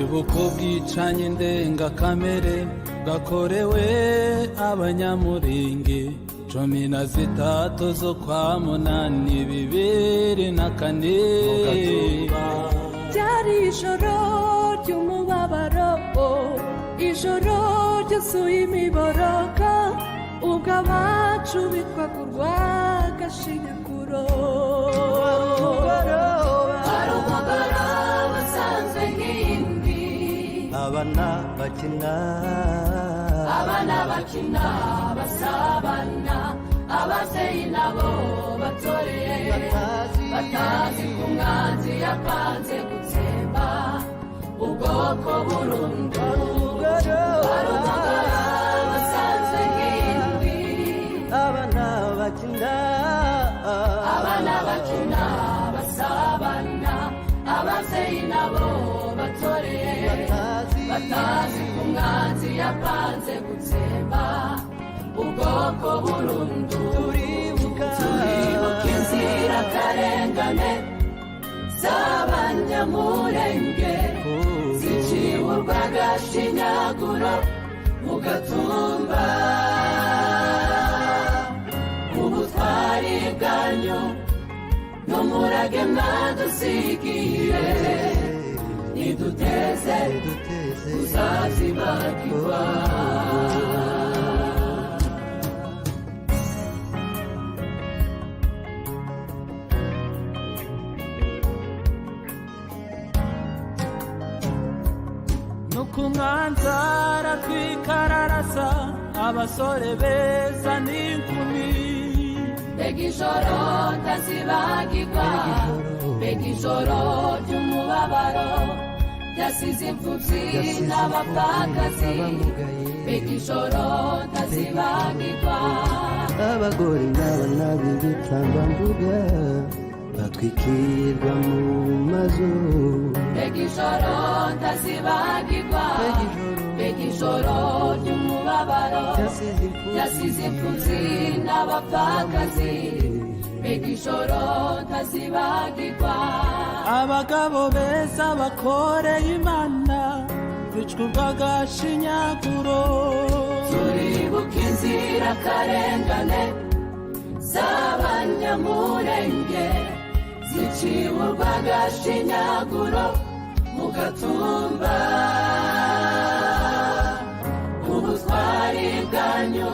turibuka ubwicanyi ndengakamere bwakorewe Abanyamulenge 13 zo kwa munani 2004. Byari ijoro ry'umubabaro, ijoro ryuzuye imiborogo, ubwo abacu bitwaga urw'agashinyaguro. Hari umugoroba usanzwe nk'indi, abana bakina basabana, ababyeyi nabo batoreye batazi ko umwanzi yapanze gutsemba ubwoko burundu. Hari umugoroba usanzwe nk'indi, abana bakina basabana, ababyeyi nabo batoreye batazi ko umwanzi yapanze gutsemba ubwoko burundu. Turibuka inzirakarengane z'Abanyamulenge ziciwe urw'agashinyaguro mu Gatumba. Ubutwari bwanyu n'umurage mwadusigiye niduteze kuzazibagirwa. Nukumwanza aratwikararasa, abasore beza n'inkumi. Mbega ijoro ntazibagirwa, mbega ijoro ry'umubabaro ryasize imfubyi n'abapfakazi. Mbega ijoro ntazibagirwa, abagore n'abana b'ibitambambuga batwikirwa mu mazu. mbega ijoro ntazibagirwa, mbega ijoro ry'umubabaro ryasize imfubyi n'abapfakazi. Mbega ijoro ntazibagirwa, Abagabo beza bakoreye Imana bicwa urw'agashinyaguro. turibuka inzirakarengane z'Abanyamulenge ziciwe urw'agashinyaguro mu Gatumba. Ubutwari bwanyu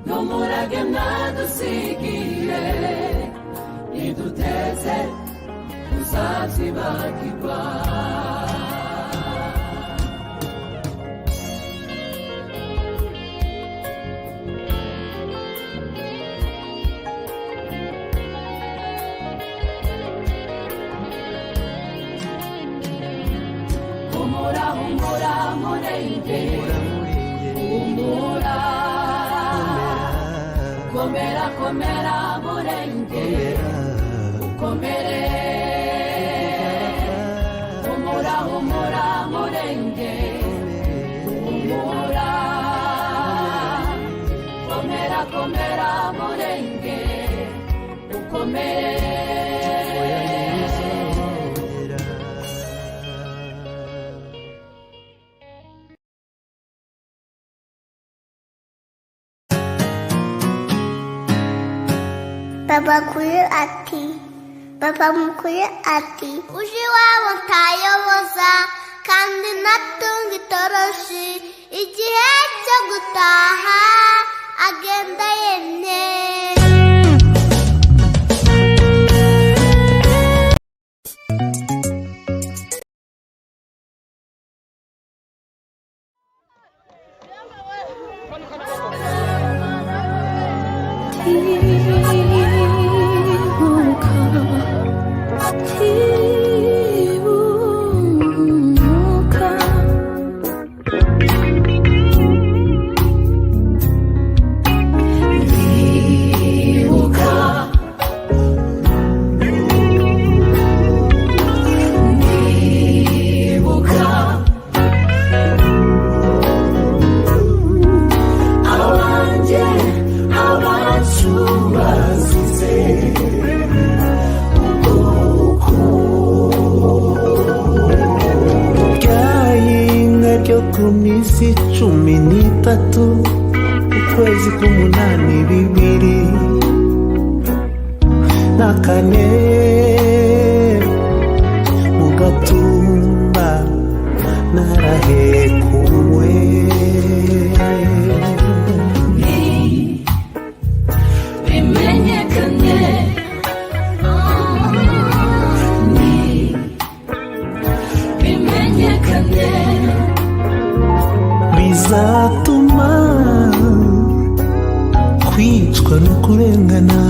n'umurage mwadusigiye niduteze kuzazibagirwa. Humura Mulenge, humura, komera Mulenge, ukomere. Humura Mulenge, humura, komera Mulenge, ukomere. Papa mukuru ati uje iwabo ntayoboza kandi natunga itoroshi, igihe cyo gutaha agenda yemye. 3 ukwezi k'umunani 2004 mu Gatumba narahekuwe bizatuma kwicwa no kurengana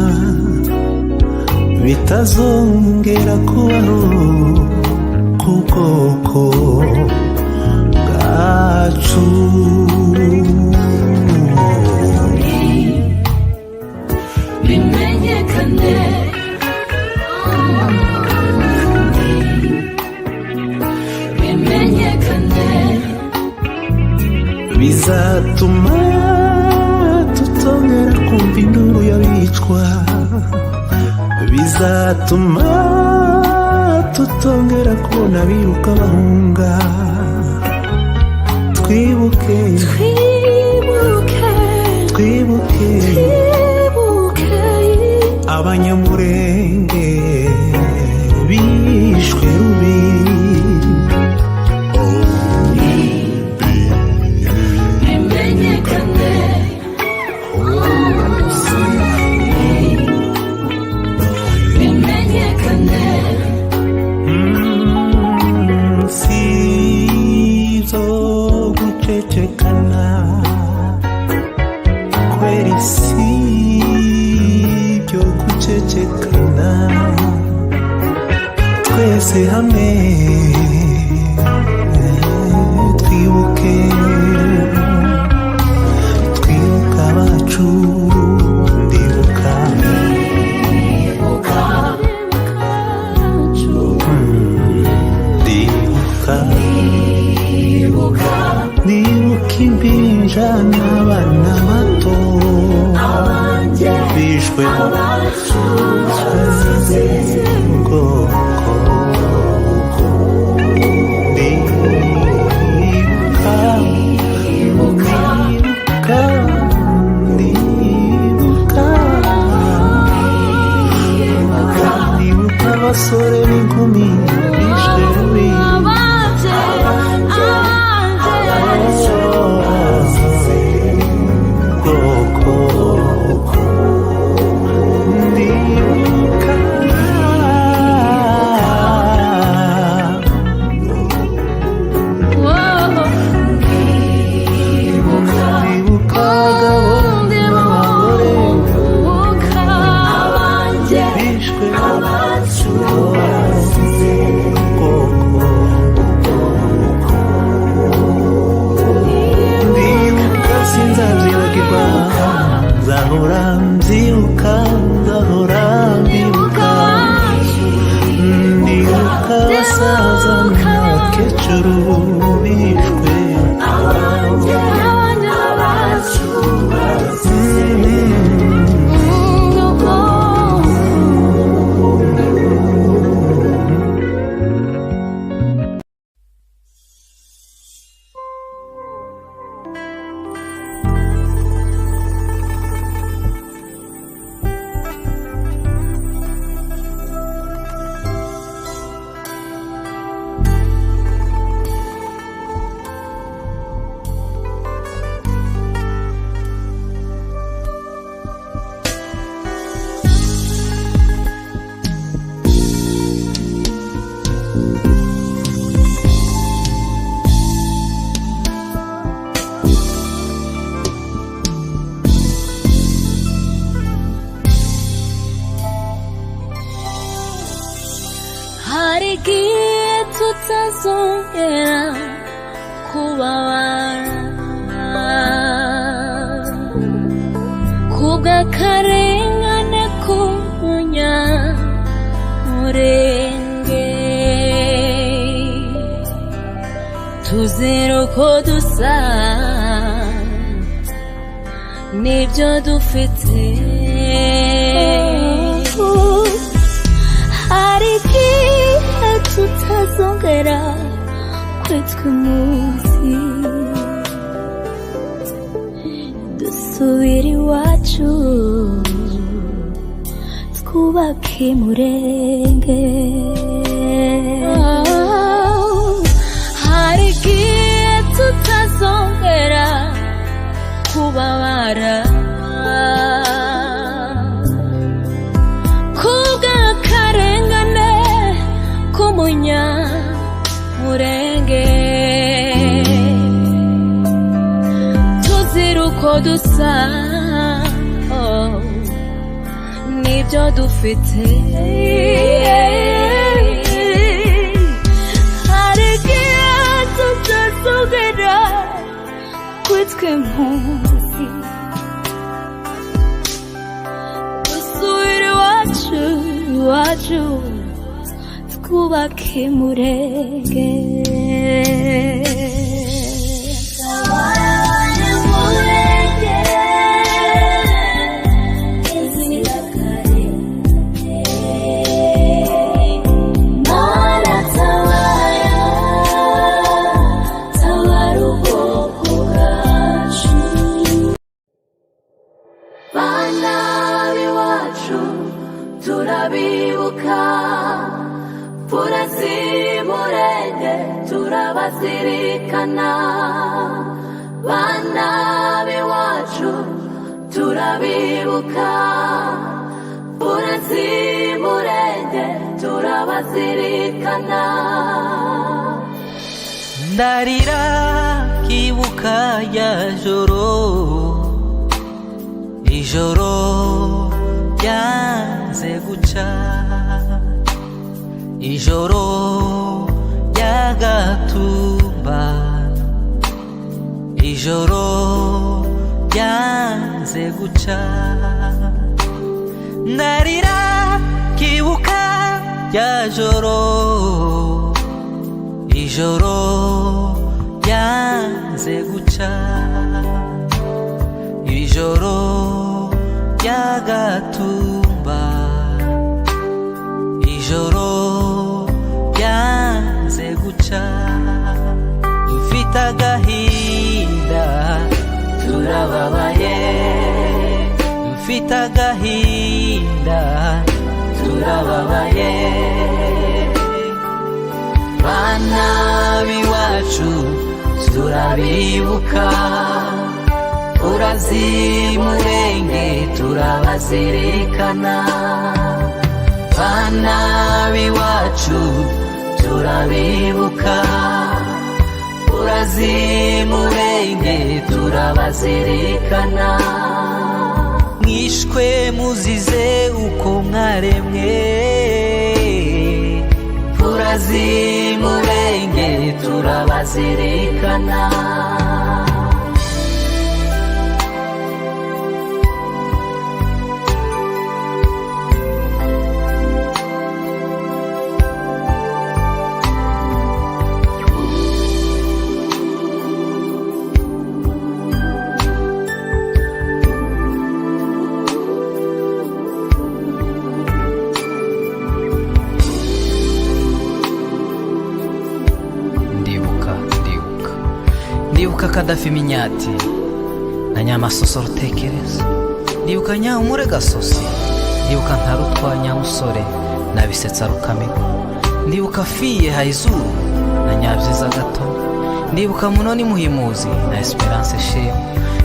bitazongera kubaho ku bwoko bwacu bimenyekane bizatuma tutongera kumva induru y'abicwa bizatuma tutongera kubona biruka bahunga twibuke Abanyamulenge bishwe rubi twese hamwe twibuke abacu ndibuka impinja n'abana bato bishwe abasore n'inkumi bishwe rubi tutazongera kubabara kubw'akarengane k'umunyamulenge tuzira uko dusa n'ibyo dufite hari igihe tutazongera kwitwa umunsi dusubire iwacu twubake Murenge. Hari igihe tutazongera kubabara kubw'akarengane k'umunyamurenge. Tuzira uko dusa n'ibyo dufite. Hari igihe tutazongera kwitwa impunzi, dusubire iwacu twubake Murenge. Turabibuka purazi Murenge, turabazirikana bana b'iwacu. Turabibuka purazi Murenge, turabazirikana. Ndarira kibuka ya joro, ijoro yanze guca, ijoro rya Gatumba, ijoro ryanze guca. Ndarira kibuka rya joro, ijoro ryanze guca, ijoro rya Gatumba, ijoro ryanze guca. Dufite agahinda turababaye, dufite agahinda turababaye. Bana b'iwacu turabibuka, urazi Murenge turabazirikana. Bana b'iwacu turabibuka, urazi Murenge turabazirikana. Mwishwe muzize uko mwaremwe, urazi Murenge turabazirikana. Ndibuka Kadafi Minyati na Nyamasoso Rutekereza, ndibuka Nyahumure Gasosi, ndibuka Ntarutwa Nyamusore na Bisetsa Rukamigo, ndibuka Fiye Hayizuru na Nyabyiza Gato, ndibuka Munoni Muhimuzi na Esperance Shema,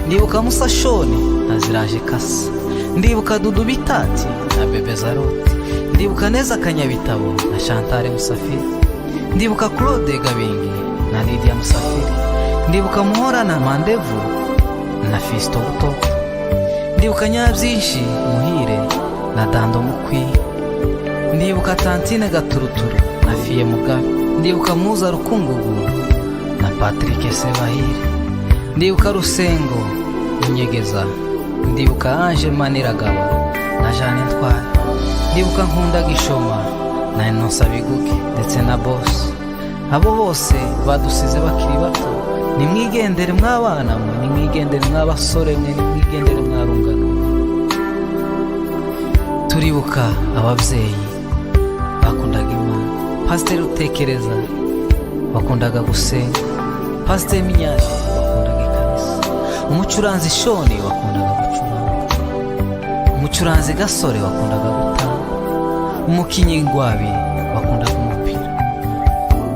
ndibuka Musa Shoni na Ziraje Kasa, ndibuka Dudu Bitati na Bebe Zarote, ndibuka Neza Kanyabitabo na Chantal Musafiri, ndibuka Claude Gabingi na Lydia Musafiri, ndibuka Muhora na Mandevu na Fisto Butoto, ndibuka Nyabyinshi Muhire na Dando Mukwi, ndibuka Tantine Gaturuturu na Fiye Mugabe, ndibuka Muza Rukungugu na Patrick Sebahire, ndibuka Rusengo Inyegeza, ndibuka Ange Maniragaba na Jeanne Ntwari, ndibuka Nkunda Gishoma na Innocent Biguge ndetse na Boss. Abo bose badusize bakiri bato. Nimwigendere mw'abana mwe, nimwigendere mw'abasore mwe, nimwigendere mwarungano. Turibuka ababyeyi bakundaga Imana, Pasiteri Rutekereza bakundaga gusenga, Pasiteri Minyari bakundaga ikanisa, umucuranzi shoni wakundaga gucuranga, umucuranzi gasore wakundaga gutanga, umukinyi ngwabi wakundaga umupira.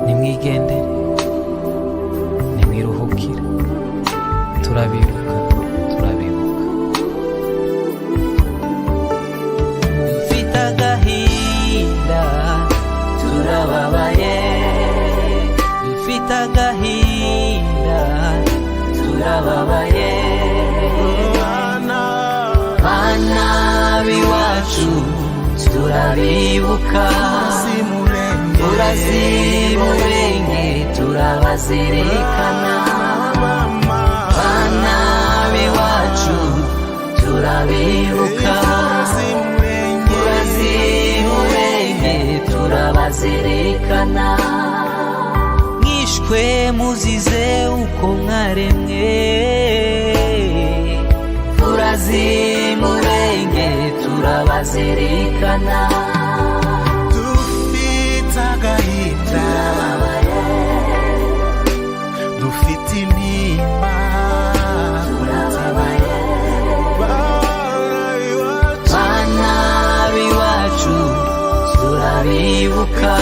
Nimwigendere, nimwiruhukire, turabibuka, turabibuka. Dufite agahinda, turababaye, dufite agahinda, turababaye. Bana b'iwacu turabibuka, turazimurenge, turabazirikana. Bana b'iwacu turabibuka, turazimurenge, turabazirikana. Mwishwe muzize uko mwaremwe, turazimurenge, turabazirikana. Dufite agahinda, dufite intimba, turababaye. Bana b'iwacu turabibuka,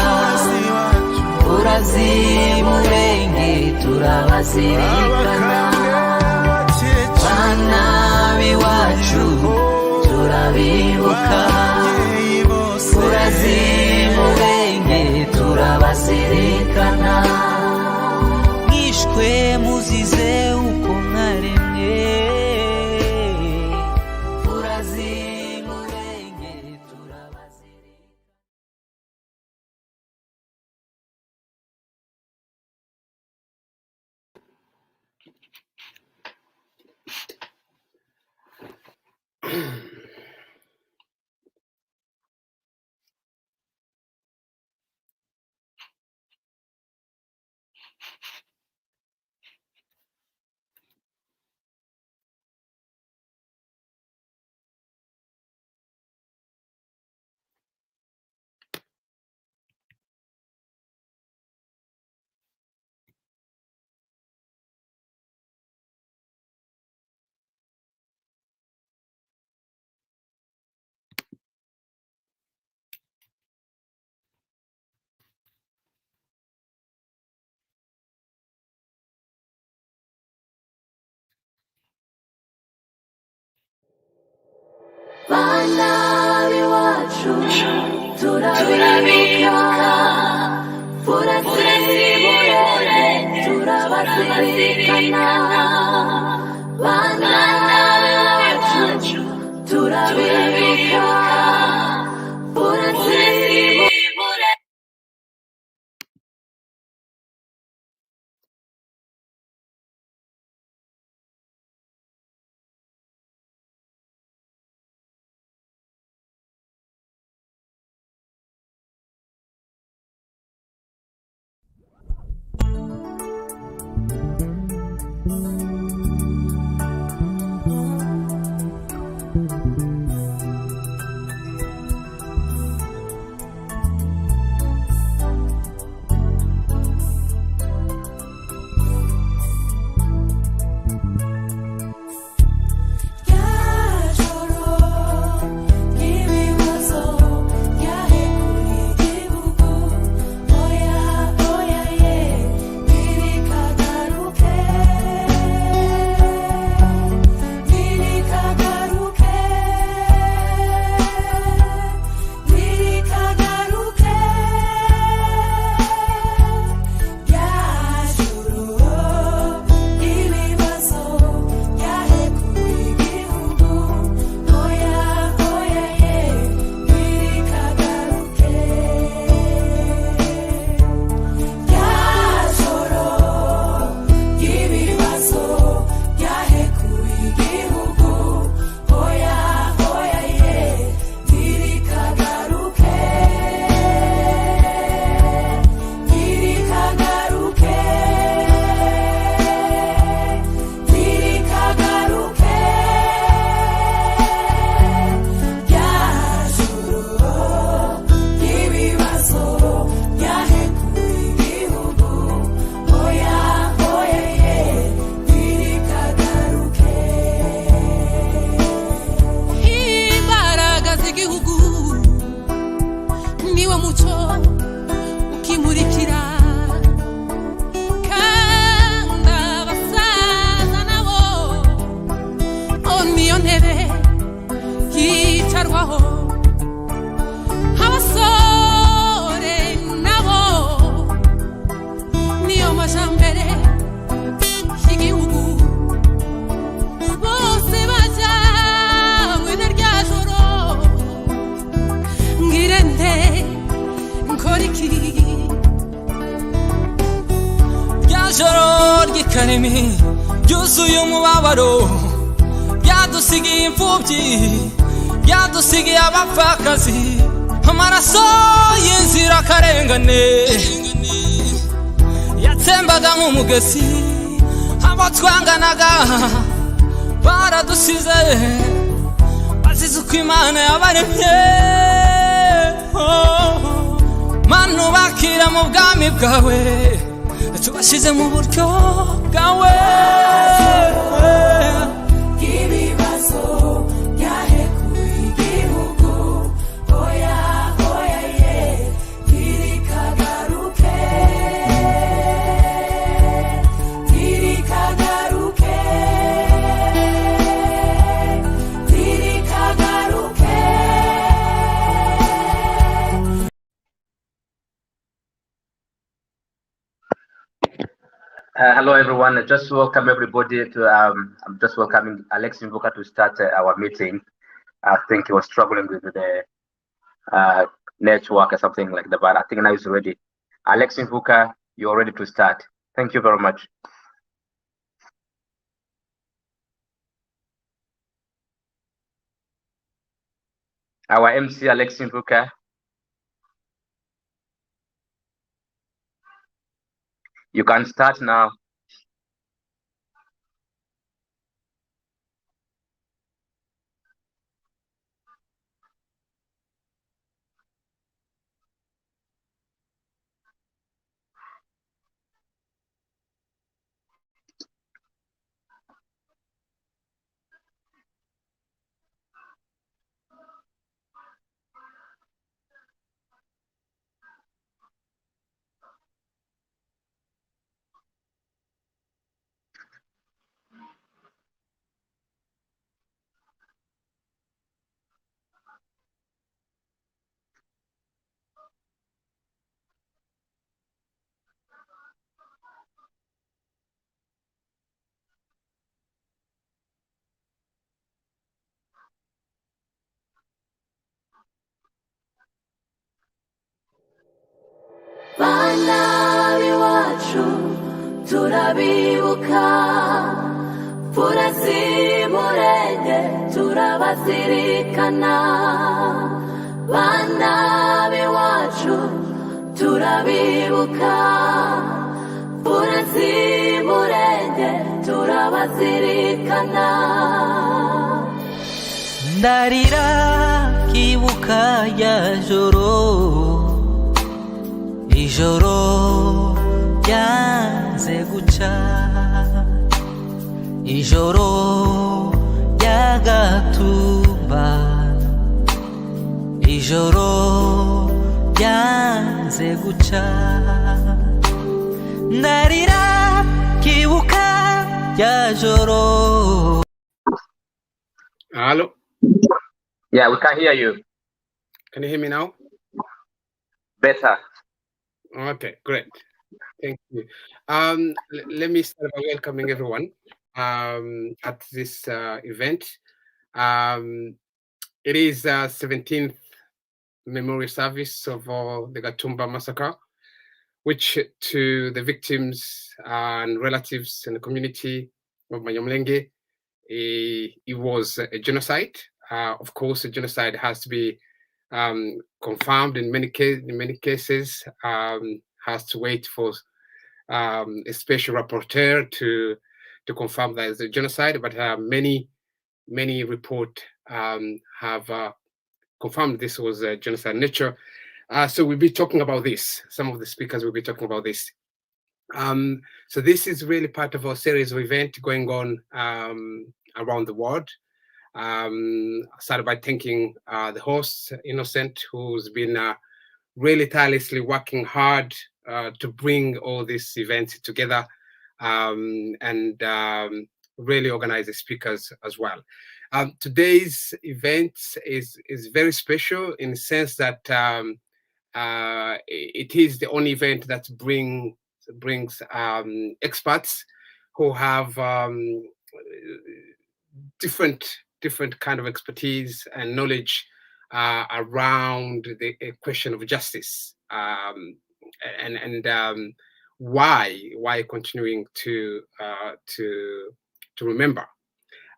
turazimurenge, turabazirikana. Bana b'iwacu turabibuka, turazimurenge, turabazirikana. Mwishwe muzize uko mwaremwe, turazimurenge, turabazirikana. Bana b'iwacu turabibuka, turazimurenge, turabazirikana. Bana b'iwacu turabibuka, turazimurenge. niwe muco ukimurikira kandi abasaza nabo niyo ntebe yicarwaho abasore nabo niyo majambere y'igihugu bose bajanywe na rya joro ngirente nkoriki rya joro ry'ikarimi ryuzuye umubabaro ryadusigiye imfubyi ryadusigiye abapfakazi amaraso y'inzirakarengane yatsembaga nk'umugezi abo twanganaga baradusize bazize uko Imana yabaremye Mana ubakira mu bwami bwawe tubashyize mu buryo bwawe ibibazo byahekuye igihugu oya oya ye tirikagaruke tirikagaruke tirikagaruke. Hello everyone, just welcome everybody to I'm just welcoming Alex Invoka to start our meeting. I think he was struggling with the network or something like that, but I think now he's ready. Alex Invoka, you're ready to start. Thank you very much. Our MC Alex Invoka. You can start now. Bana b'iwacu turabibuka Murenge turabazirikana Bana b'iwacu turabibuka Murenge turabazirikana ndarira kibuka ya joro ijoro ryanze guca ijoro rya Gatumba ijoro ryanze guca ndarira kibuka ya joro. Hello. Yeah, we can hear you. Can you hear me now? Better. Okay, great. Thank you. Let me start by welcoming everyone at this event. It is 17th memorial service of the Gatumba Massacre, which to the victims and relatives and the community of Banyamulenge, it was a genocide. Of course, a genocide has to be confirmed in many cases, has to wait for a special rapporteur to confirm that it's a genocide, but many reports have confirmed this was a genocide nature. So we'll be talking about this. Some of the speakers will be talking about this. So this is really part of our series of events going on around the world. I started by thanking the host, Innocent, who's been really tirelessly working hard to bring all these events together, and really organize the speakers as well. Today's event is very special in the sense that it is the only event that brings experts who have different kind of expertise and knowledge around the question of justice, and why continuing to remember.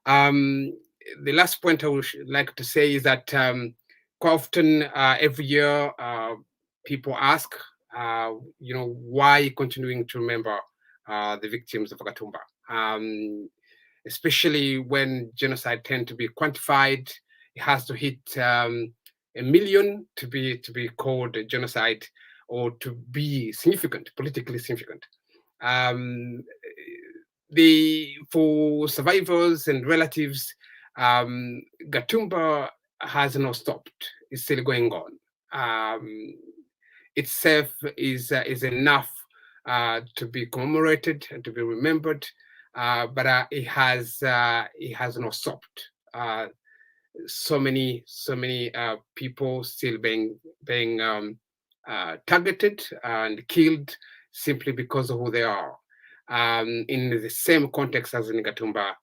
The last point I would like to say is that quite often every year people ask, why continuing to remember the victims of Gatumba, especially when genocide tend to be quantified. It has to hit 1 million to be called a genocide or to be significant, politically significant. For survivors and relatives, Gatumba has not stopped. It's still going on. Itself is enough to be commemorated and to be remembered, but it has not stopped. So many people still being targeted and killed simply because of who they are, in the same context as in the Gatumba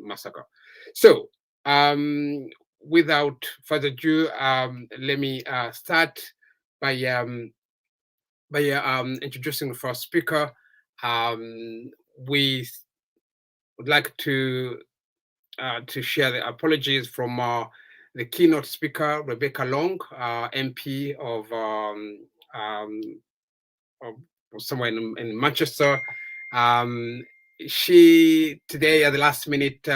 massacre. So, without further ado, let me start by introducing the first speaker. We would like to share the apologies from the keynote speaker, Rebecca Long, MP of somewhere in Manchester. She today at the last minute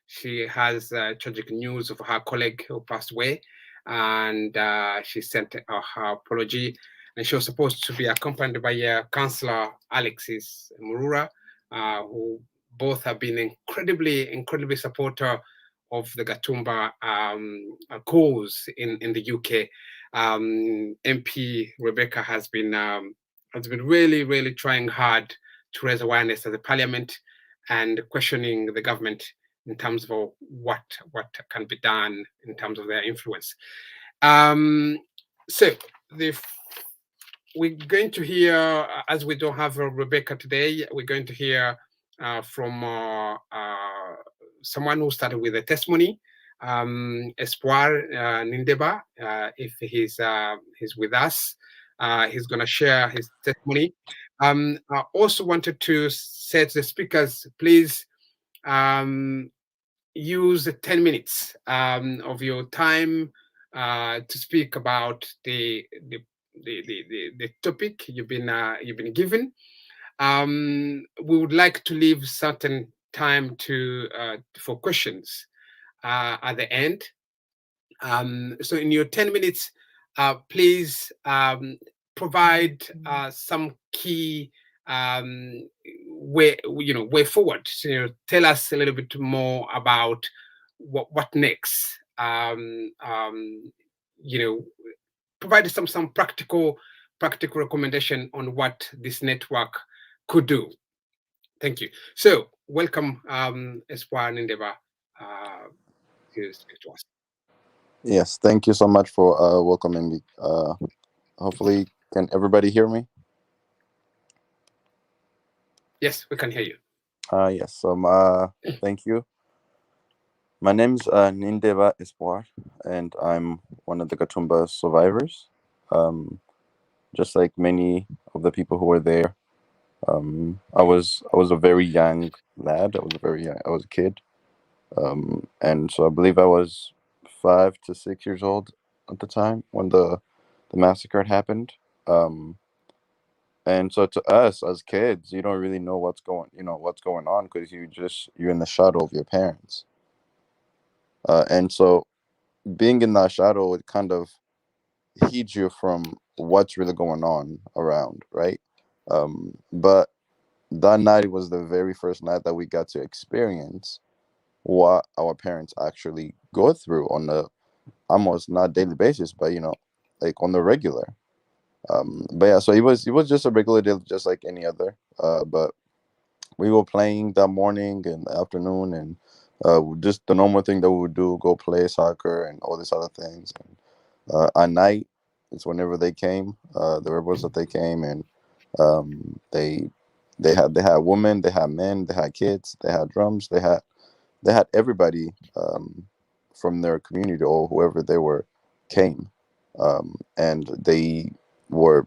she has tragic news of her colleague who passed away, and she sent her apology. And she was supposed to be accompanied by Councillor Alexis Murura, who both have been incredibly supporter of the Gatumba cause in the UK. MP Rebecca has been really trying hard to raise awareness as a parliament and questioning the government in terms of what can be done in terms of their influence. So we're going to hear, as we don't have Rebecca today, we're going to hear from someone who started with a testimony, Espoir Nindeba. If he's with us, he's going to share his testimony. I also wanted to say to the speakers, please use 10 minutes of your time to speak about the topic you've been given. We would like to leave certain time for questions at the end. So in your 10 minutes, please provide some key way forward. So, tell us a little bit more about what next. Provide some practical recommendation on what this network could do. Thank you. So welcome, Espoir Nindeba, to speak to us. Yes, thank you so much for welcoming me. Hopefully, can everybody hear me? Yes, we can hear you. Yes, so thank you. My name's Nindeba Espoir, and I'm one of the Gatumba survivors. Just like many of the people who were there, I was a very young lad. I was a kid, and so I believe I was 5 to 6 years old at the time when the massacre had happened. And so to us as kids, you don't really know what's going on because you're in the shadow of your parents. And so being in that shadow, it kind of heeds you from what's really going on around, right? But that night was the very first night that we got to experience what our parents actually go through on a almost not daily basis, but like on the regular. But yeah, so it was just a regular day, just like any other. But we were playing that morning and afternoon, and just the normal thing that we would do: go play soccer and all these other things. And, at night, it's whenever they came, the rebels that they came, and they they had women, they had men, they had kids, they had drums, they had everybody from their community or whoever they were came, and they were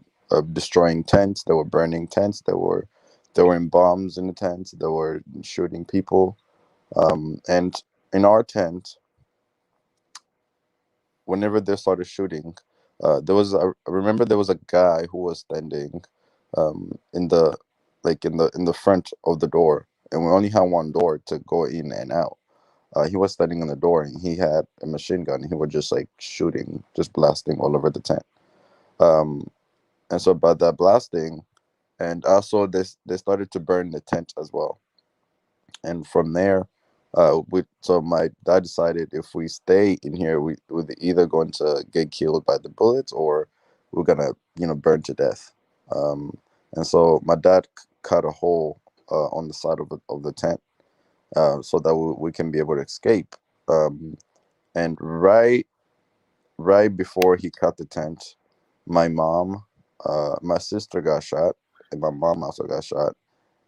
destroying tents. They were burning tents. They were in bombs in the tents. They were shooting people. And in our tent, whenever they started shooting, I remember there was a guy who was standing in the in the front of the door, and we only had one door to go in and out. He was standing in the door, and he had a machine gun. And he was just like shooting, just blasting all over the tent. Um, and so by that blasting, and also they started to burn the tent as well. And from there, my dad decided if we stay in here, we're either going to get killed by the bullets or we're gonna burn to death. Um, and so my dad cut a hole on the side of the tent, so that we can be able to escape. Um, and right before he cut the tent, my mom, my sister got shot, and my mom also got shot.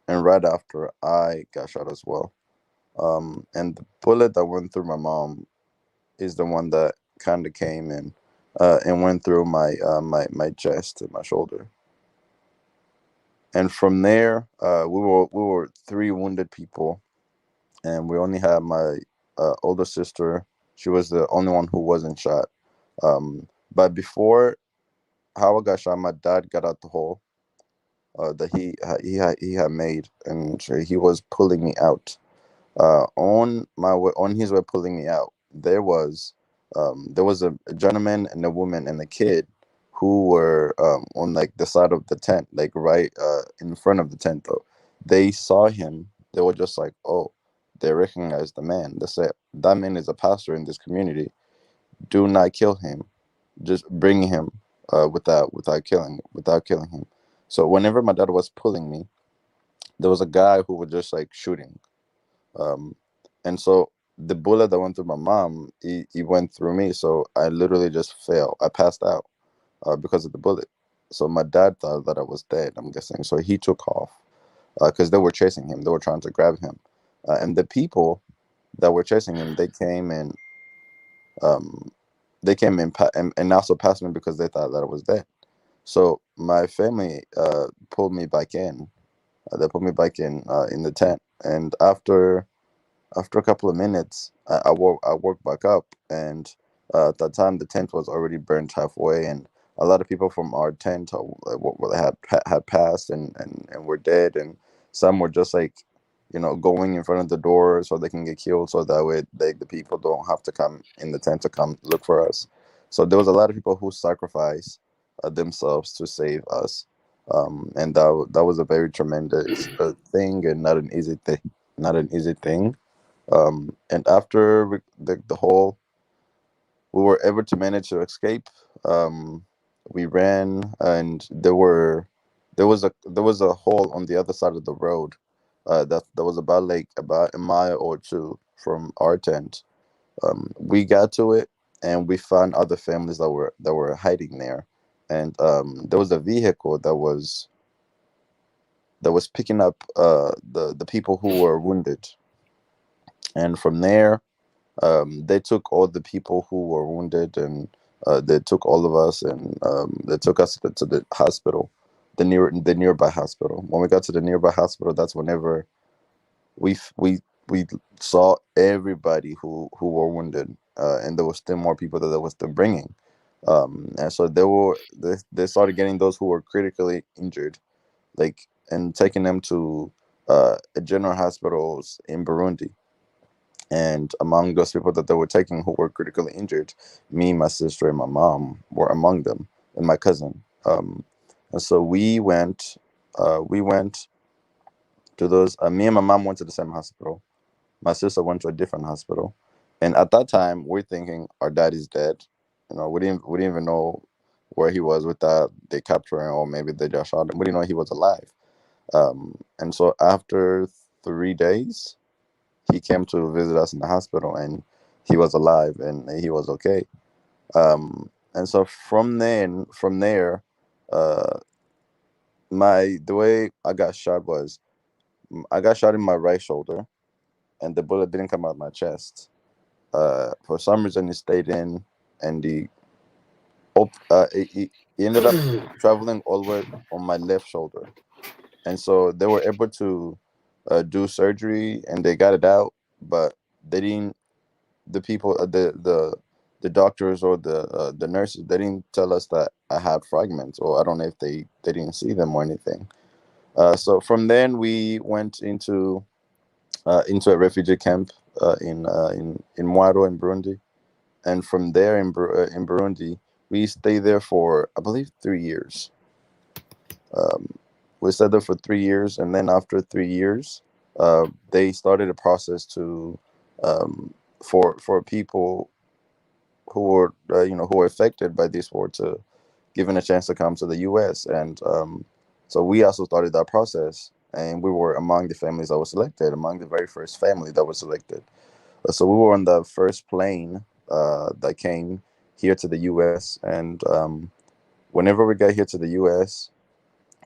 And right after, I got shot as well. And the bullet that went through my mom is the one that kind of came in and went through my chest and my shoulder. And from there, we were three wounded people, and we only had my older sister. She was the only one who wasn't shot. But before Howard got shot, my dad got out the hole that he had made, and so he was pulling me out. On his way pulling me out, there was a gentleman and a woman and a kid who were on like the side of the tent, like right in front of the tent. Though they saw him, they were just like, oh, they recognized the man. They said that man is a pastor in this community. Do not kill him. Just bring him without killing him. So whenever my dad was pulling me, there was a guy who was just like shooting. Um, and so the bullet that went through my mom, he went through me. So I literally just fell. I passed out because of the bullet. So my dad thought that I was dead, I'm guessing. So he took off because they were chasing him. They were trying to grab him. And the people that were chasing him, um, and also passed me because they thought that I was dead. So my family pulled me back in. They put me back in the tent. And after a couple of minutes, I woke back up, and at that time the tent was already burnt halfway, and a lot of people from our tent had passed and were dead, and some were just like, going in front of the door so they can get killed, so that way the people don't have to come in the tent to come look for us. So there was a lot of people who sacrificed themselves to save us, and that was a very tremendous thing, and not an easy thing. And after the whole, we were able to manage to escape. We ran, and there was a hole on the other side of the road. That was about a mile or two from our tent. We got to it, and we found other families that were hiding there. And there was a vehicle that was picking up the people who were wounded. And from there, they took all the people who were wounded, and they took all of us, and they took us to the hospital, the nearby hospital. When we got to the nearby hospital, that's whenever we saw everybody who were wounded, and there was still more people that they were still bringing. And so they started getting those who were critically injured, like, and taking them to general hospitals in Burundi. And among those people that they were taking who were critically injured, me, my sister, and my mom were among them, and my cousin. And so we went to those. Me and my mom went to the same hospital. My sister went to a different hospital. And at that time, we're thinking our dad is dead. We didn't even know. where he was without they capturing, or maybe they just shot him. We didn't know he was alive. And so after 3 days, he came to visit us in the hospital, and he was alive and he was okay. And so from there, uh, the way I got shot was I got shot in my right shoulder, and the bullet didn't come out my chest. For some reason, it stayed in, and he ended up traveling all the way on my left shoulder, and so they were able to do surgery, and they got it out, but they didn't. The people, the doctors or the nurses, they didn't tell us that I had fragments, or I don't know if they didn't see them or anything. So from then we went into a refugee camp in Mwaro in Burundi, and from there in Burundi we stayed there for, I believe, 3 years. We stayed there for 3 years, and then after 3 years, they started a process to for people who were who were affected by this war to given a chance to come to the U.S. And so we also started that process, and we were among the families that were selected, among the very first family that was selected. So we were on the first plane that came here to the U.S. And whenever we got here to the U.S.,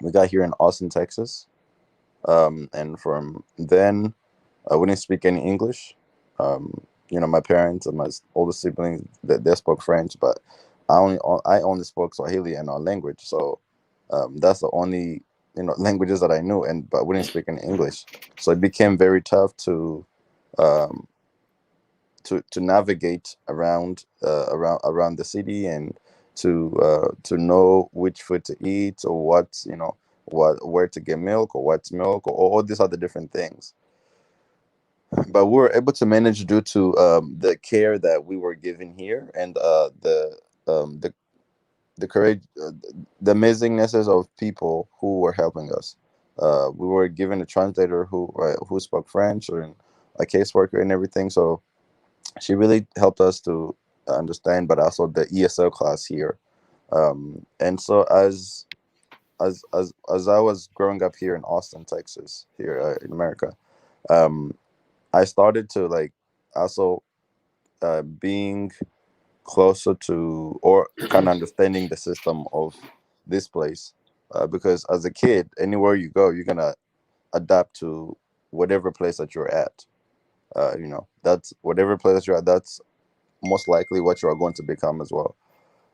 we got here in Austin, Texas, and from then we didn't speak any English. My parents and my older siblings, they spoke French, but I only spoke Swahili and our language. So that's the only languages that I knew, but we didn't speak any English. So it became very tough um, to navigate around the city, and to know which food to eat, or where to get milk, or what's milk, or all these other different things. But we were able to manage due to the care that we were given here, and um, the the courage, the amazingness of people who were helping us. We were given a translator who spoke French, or a caseworker and everything. So she really helped us to understand, but also the ESL class here. And so as I was growing up here in Austin, Texas, here in America, um, I started to like also being closer to, or kind of understanding the system of this place, because as a kid, anywhere you go, you're gonna adapt to whatever place that you're at. That's whatever place you're at. That's most likely what you are going to become as well.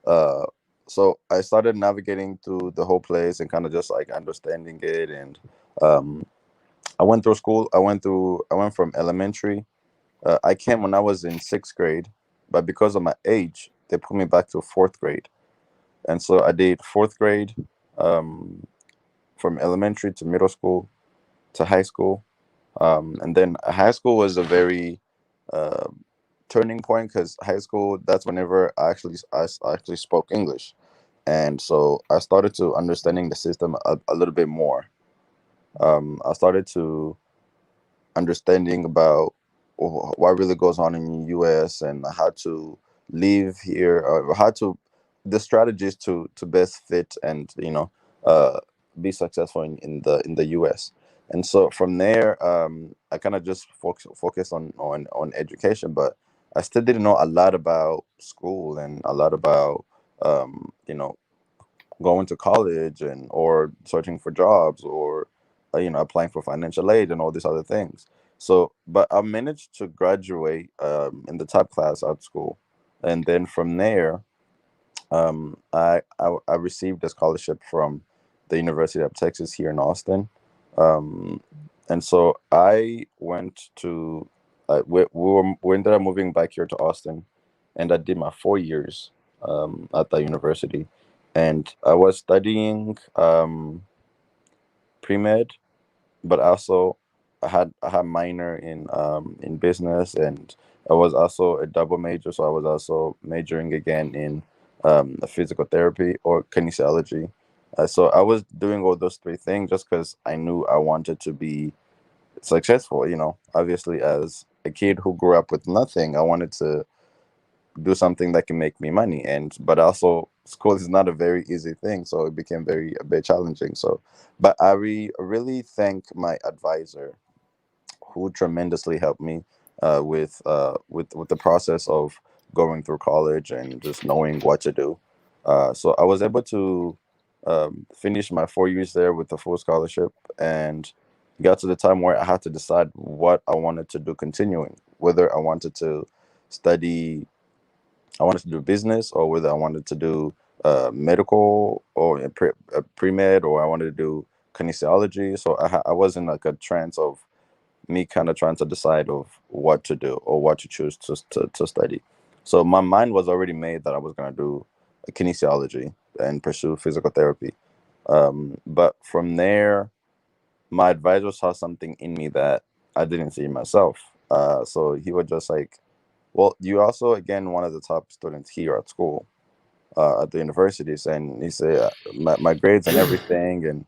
Uh, so I started navigating through the whole place and kind of just like understanding it. And um, I went through school. I went from elementary. I came when I was in sixth grade, but because of my age, they put me back to fourth grade. And so I did fourth grade, um, from elementary to middle school to high school. And then high school was a very uh, turning point, because high school, that's whenever I actually spoke English. And so I started to understanding the system a little bit more. I started to understanding about what really goes on in the U.S. and how to live here, or how to the strategies to best fit and uh, be successful in the U.S. And so from there, I kind of just focus on education, but I still didn't know a lot about school and a lot about um, you know going to college, and or searching for jobs, or applying for financial aid and all these other things. So but I managed to graduate in the top class at school, and then from there, I received a scholarship from the University of Texas here in Austin. um, and so I went to we ended up moving back here to Austin, and I did my 4 years at the university, and I was studying pre med, but also I had minor in business, and I was also a double major, so I was also majoring again in physical therapy or kinesiology. So I was doing all those three things just because I knew I wanted to be successful. Obviously, as a kid who grew up with nothing, I wanted to do something that can make me money, and but also school is not a very easy thing, so it became a bit challenging. So, but I really thank my advisor, who tremendously helped me with the process of going through college and just knowing what to do. So I was able to finish my 4 years there with a full scholarship, and got to the time where I had to decide what I wanted to do continuing, whether study I wanted to do business, or whether I wanted to do medical or pre-med, or I wanted to do kinesiology. So I was in like a trance of me kind of trying to decide of what to do or what to choose to study. So my mind was already made that I was going to do kinesiology and pursue physical therapy. But from there, my advisor saw something in me that I didn't see in myself. So he was just like, well, you also, again, one of the top students here at school, at the universities. And he said, my grades and everything. And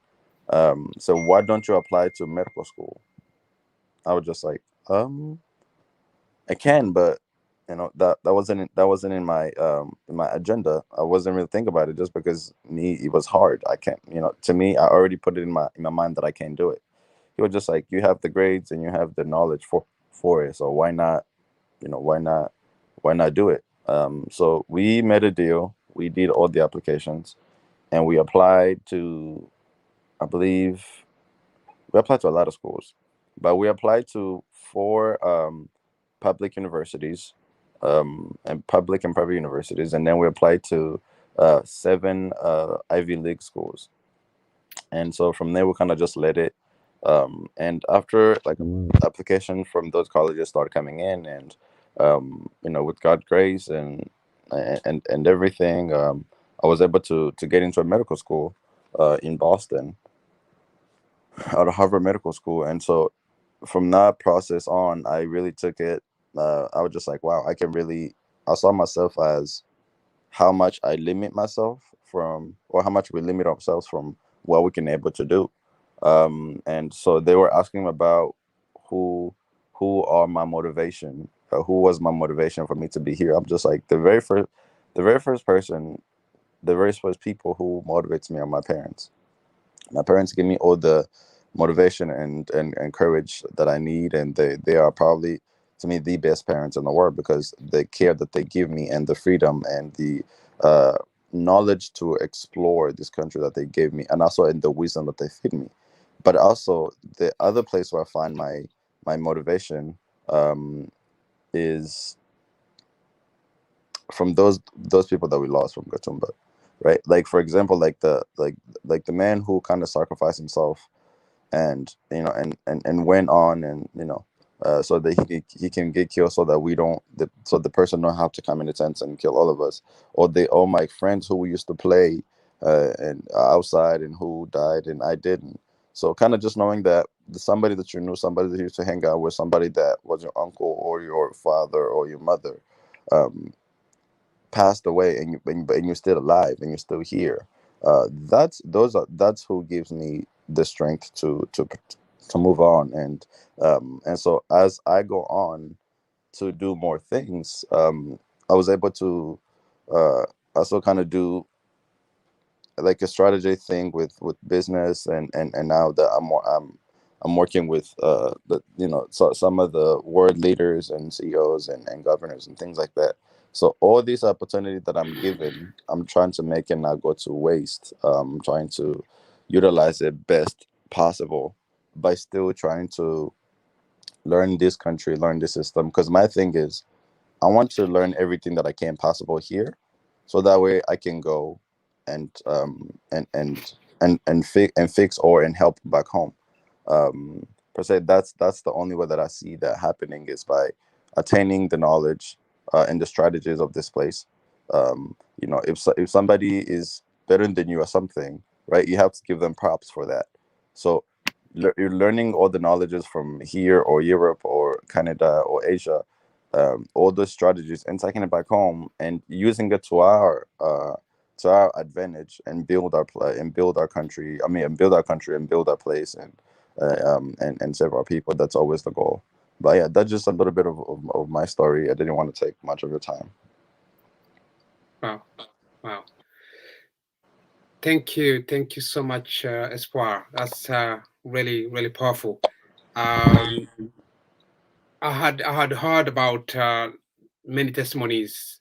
so why don't you apply to medical school? I was just like, I can, but that wasn't in my agenda. I wasn't really thinking about it, just because it was hard. I can't, to me, I already put it in my mind that I can't do it. He was just like, you have the grades and you have the knowledge for it, so why not, why not do it? So we made a deal. We did all the applications, and we applied to, I believe, we applied to a lot of schools, but we applied to four public universities, and public and private universities, and then we applied to seven Ivy League schools. And so from there, we kind of just let it. And after like application from those colleges started coming in, and with God's grace and everything, I was able to get into a medical school in Boston, out of Harvard Medical School. And so from that process on, I really took it. I was just like, wow, I saw myself as how much I limit myself from, or how much we limit ourselves from what we can able to do. And so they were asking about who are my motivation, who was my motivation for me to be here. I'm just like, the very first person, the very first people who motivates me are my parents. My parents give me all the motivation and courage that I need, and they are probably, to me, the best parents in the world, because the care that they give me and the freedom and the uh, knowledge to explore this country that they gave me, and also in the wisdom that they feed me. But also the other place where I find my motivation um, is from those people that we lost from Gatumba, right? Like, for example, like the man who kind of sacrificed himself, and and went on, and so that he can get killed, so that we don't so the person don't have to come in the tents and kill all of us, or all my friends who we used to play and outside, and who died and I didn't. So kind of just knowing that somebody that you knew, somebody that you used to hang out with, somebody that was your uncle or your father or your mother, um, passed away, and you're still alive and you're still here. That's who gives me the strength to move on. And so as I go on to do more things, I was able to uh, also kind of do like a strategy thing with business, and now that I'm working with some of the world leaders and CEOs and governors and things like that. So all these opportunities that I'm given, I'm trying to make it not go to waste. Trying to utilize it best possible, by still trying to learn this country, learn this system. Because my thing is, I want to learn everything that I can possible here, so that way I can go and fix or and help back home. Per se, that's the only way that I see that happening, is by attaining the knowledge and the strategies of this place. If somebody is better than you or something, right, you have to give them props for that. So you're learning all the knowledges from here or Europe or Canada or Asia, all those strategies, and taking it back home and using it to our advantage, and build our and build our country. I mean, and build our country and build our place, and serve our people. That's always the goal. But yeah, that's just a little bit of my story. I didn't want to take much of your time. Wow, wow. Thank you so much, Espoir. That's really, really powerful. I had heard about many testimonies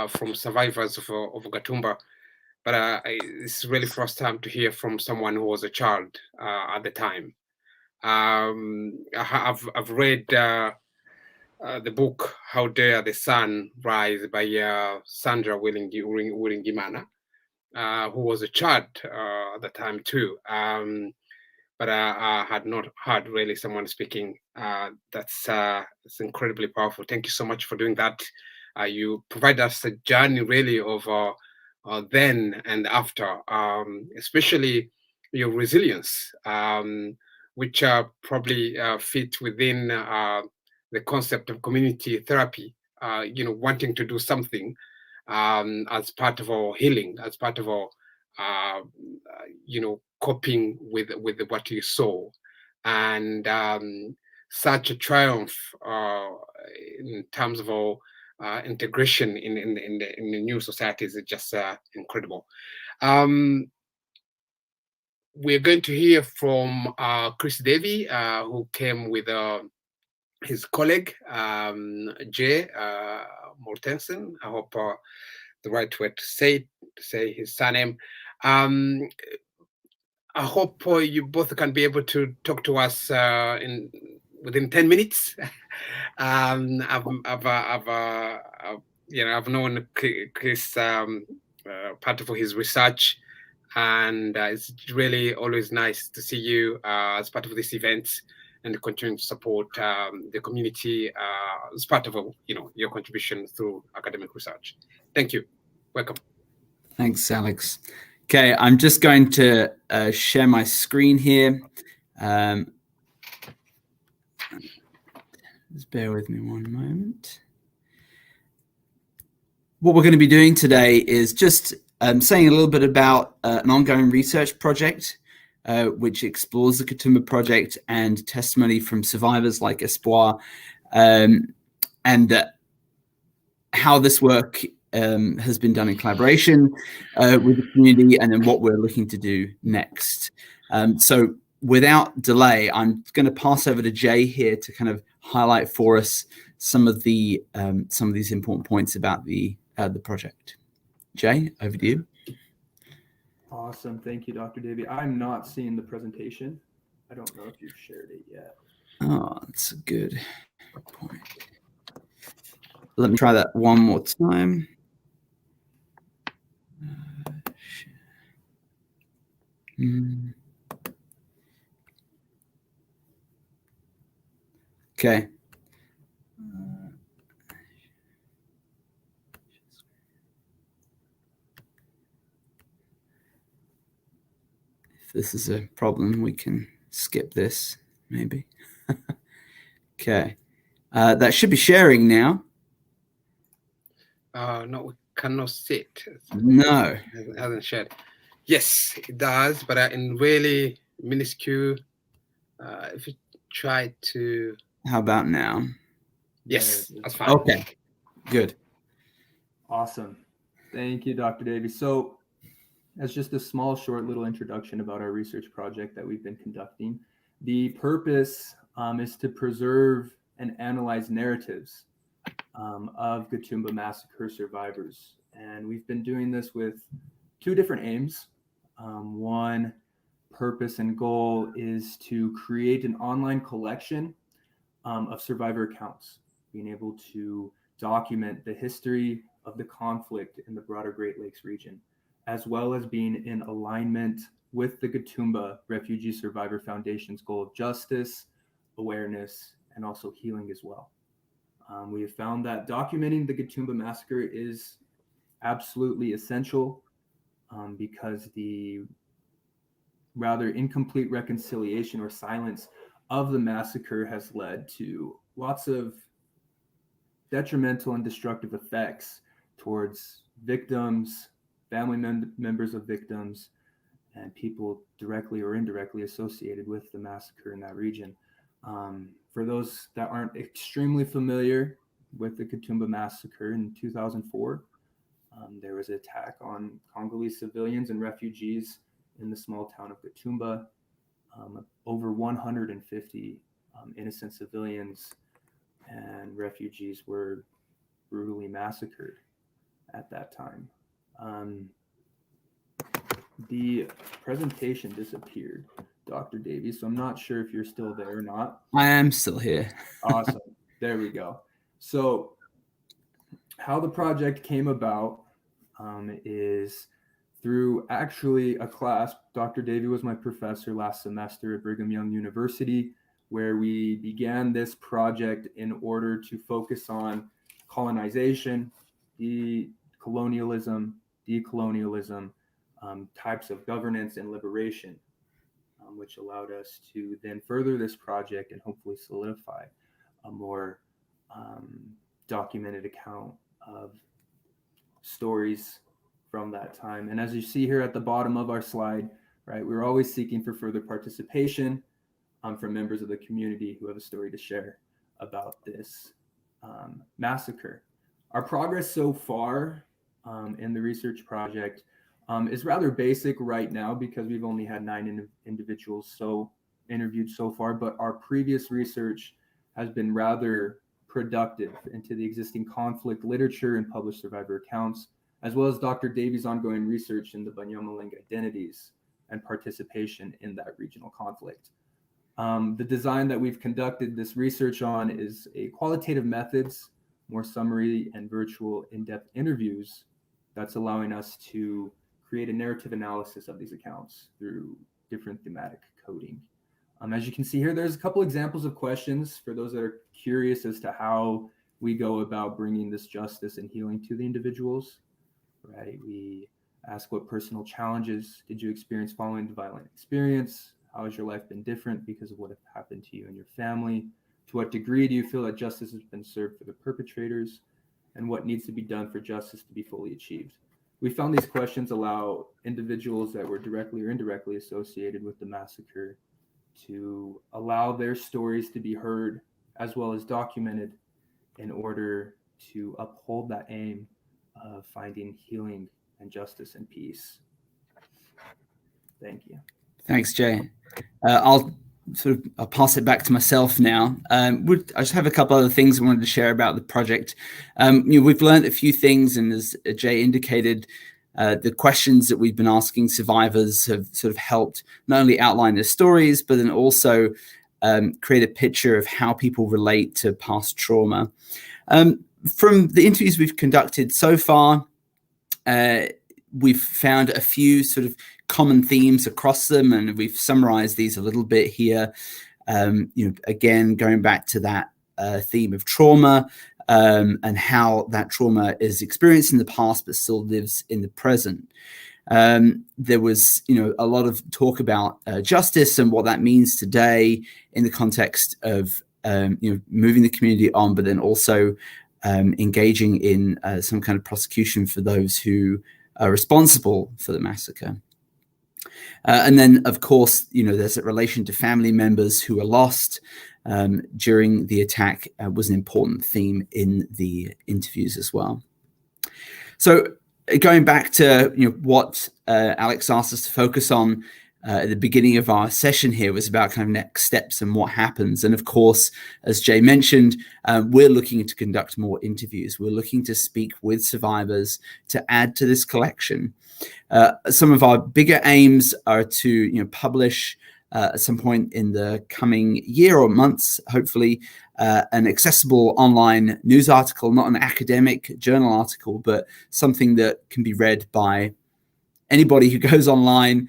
from survivors of Gatumba, but it's really first time to hear from someone who was a child at the time. I've read the book "How Dare the Sun Rise" by Sandra Willingimana, who was a child at the time too. But I had not heard really someone speaking. That's incredibly powerful. Thank you so much for doing that. You provide us a journey really of then and after, especially your resilience, which probably fit within the concept of community therapy. Wanting to do something as part of our healing, as part of our coping with what you saw, and such a triumph in terms of our integration in the new societies is just incredible. We're going to hear from Chris Davey, who came with his colleague Jay Mortensen. I hope the right way to say his surname. I hope you both can be able to talk to us within 10 minutes. I've known Chris part of his research, and it's really always nice to see you as part of this event and continue to support the community as part of your contribution through academic research. Thank you. Welcome. Thanks, Alex. Okay, I'm just going to share my screen here. Just bear with me one moment. What we're going to be doing today is just saying a little bit about an ongoing research project which explores the Katumba project and testimony from survivors like Espoir, and how this work has been done in collaboration with the community, and then what we're looking to do next. So without delay, I'm going to pass over to Jay here to kind of highlight for us some of these important points about the project. Jay, over to you. Awesome. Thank you, Dr. Davey. I'm not seeing the presentation. I don't know if you've shared it yet. Oh, that's a good point. Let me try that one more time. Okay. If this is a problem, we can skip this, maybe. Okay. That should be sharing now. No, we cannot see it. No. It hasn't shared. Yes, it does, but in really minuscule. If you try to. How about now? Yes, that's fine. Okay, good. Awesome. Thank you, Dr. Davey. So as just a small, short little introduction about our research project that we've been conducting, the purpose is to preserve and analyze narratives of Gatumba Massacre survivors. And we've been doing this with two different aims. One purpose and goal is to create an online collection of survivor accounts, being able to document the history of the conflict in the broader Great Lakes region, as well as being in alignment with the Gatumba Refugee Survivor Foundation's goal of justice, awareness, and also healing as well. We have found that documenting the Gatumba Massacre is absolutely essential because the rather incomplete reconciliation or silence of the massacre has led to lots of detrimental and destructive effects towards victims, family members of victims, and people directly or indirectly associated with the massacre in that region. For those that aren't extremely familiar with the Kitumba Massacre in 2004, There was an attack on Congolese civilians and refugees in the small town of Gatumba. Over 150 innocent civilians and refugees were brutally massacred at that time. The presentation disappeared, Dr. Davies, so I'm not sure if you're still there or not. I am still here. Awesome. There we go. So how the project came about is through actually a class. Dr. Davey was my professor last semester at Brigham Young University, where we began this project in order to focus on colonization, colonialism, decolonialism, types of governance and liberation, which allowed us to then further this project and hopefully solidify a more documented account of stories from that time. And as you see here at the bottom of our slide, right, we're always seeking for further participation from members of the community who have a story to share about this massacre. Our progress so far in the research project is rather basic right now because we've only had 9 individuals interviewed so far, but our previous research has been rather productive into the existing conflict literature and published survivor accounts, as well as Dr. Davies' ongoing research in the Banyamulenge identities and participation in that regional conflict. The design that we've conducted this research on is a qualitative methods, more summary and virtual in-depth interviews that's allowing us to create a narrative analysis of these accounts through different thematic coding. As you can see here, there's a couple examples of questions for those that are curious as to how we go about bringing this justice and healing to the individuals, right? We ask, what personal challenges did you experience following the violent experience? How has your life been different because of what happened to you and your family? To what degree do you feel that justice has been served for the perpetrators? And what needs to be done for justice to be fully achieved? We found these questions allow individuals that were directly or indirectly associated with the massacre to allow their stories to be heard as well as documented in order to uphold that aim of finding healing and justice and peace. Thank you. Thanks, Jay. I'll pass it back to myself now. I just have a couple other things I wanted to share about the project. We've learned a few things, and as Jay indicated, the questions that we've been asking survivors have sort of helped not only outline their stories, but then also create a picture of how people relate to past trauma. From the interviews we've conducted so far, we've found a few sort of common themes across them, and we've summarized these a little bit here. Again, going back to that theme of trauma, and how that trauma is experienced in the past but still lives in the present. There was, a lot of talk about justice and what that means today in the context of, moving the community on, but then also engaging in some kind of prosecution for those who are responsible for the massacre. And then, of course, there's a relation to family members who are lost during the attack was an important theme in the interviews as well. So going back to what Alex asked us to focus on at the beginning of our session here was about kind of next steps and what happens. And of course, as Jay mentioned, we're looking to conduct more interviews. We're looking to speak with survivors to add to this collection. Some of our bigger aims are to publish at some point in the coming year or months, hopefully, an accessible online news article, not an academic journal article, but something that can be read by anybody who goes online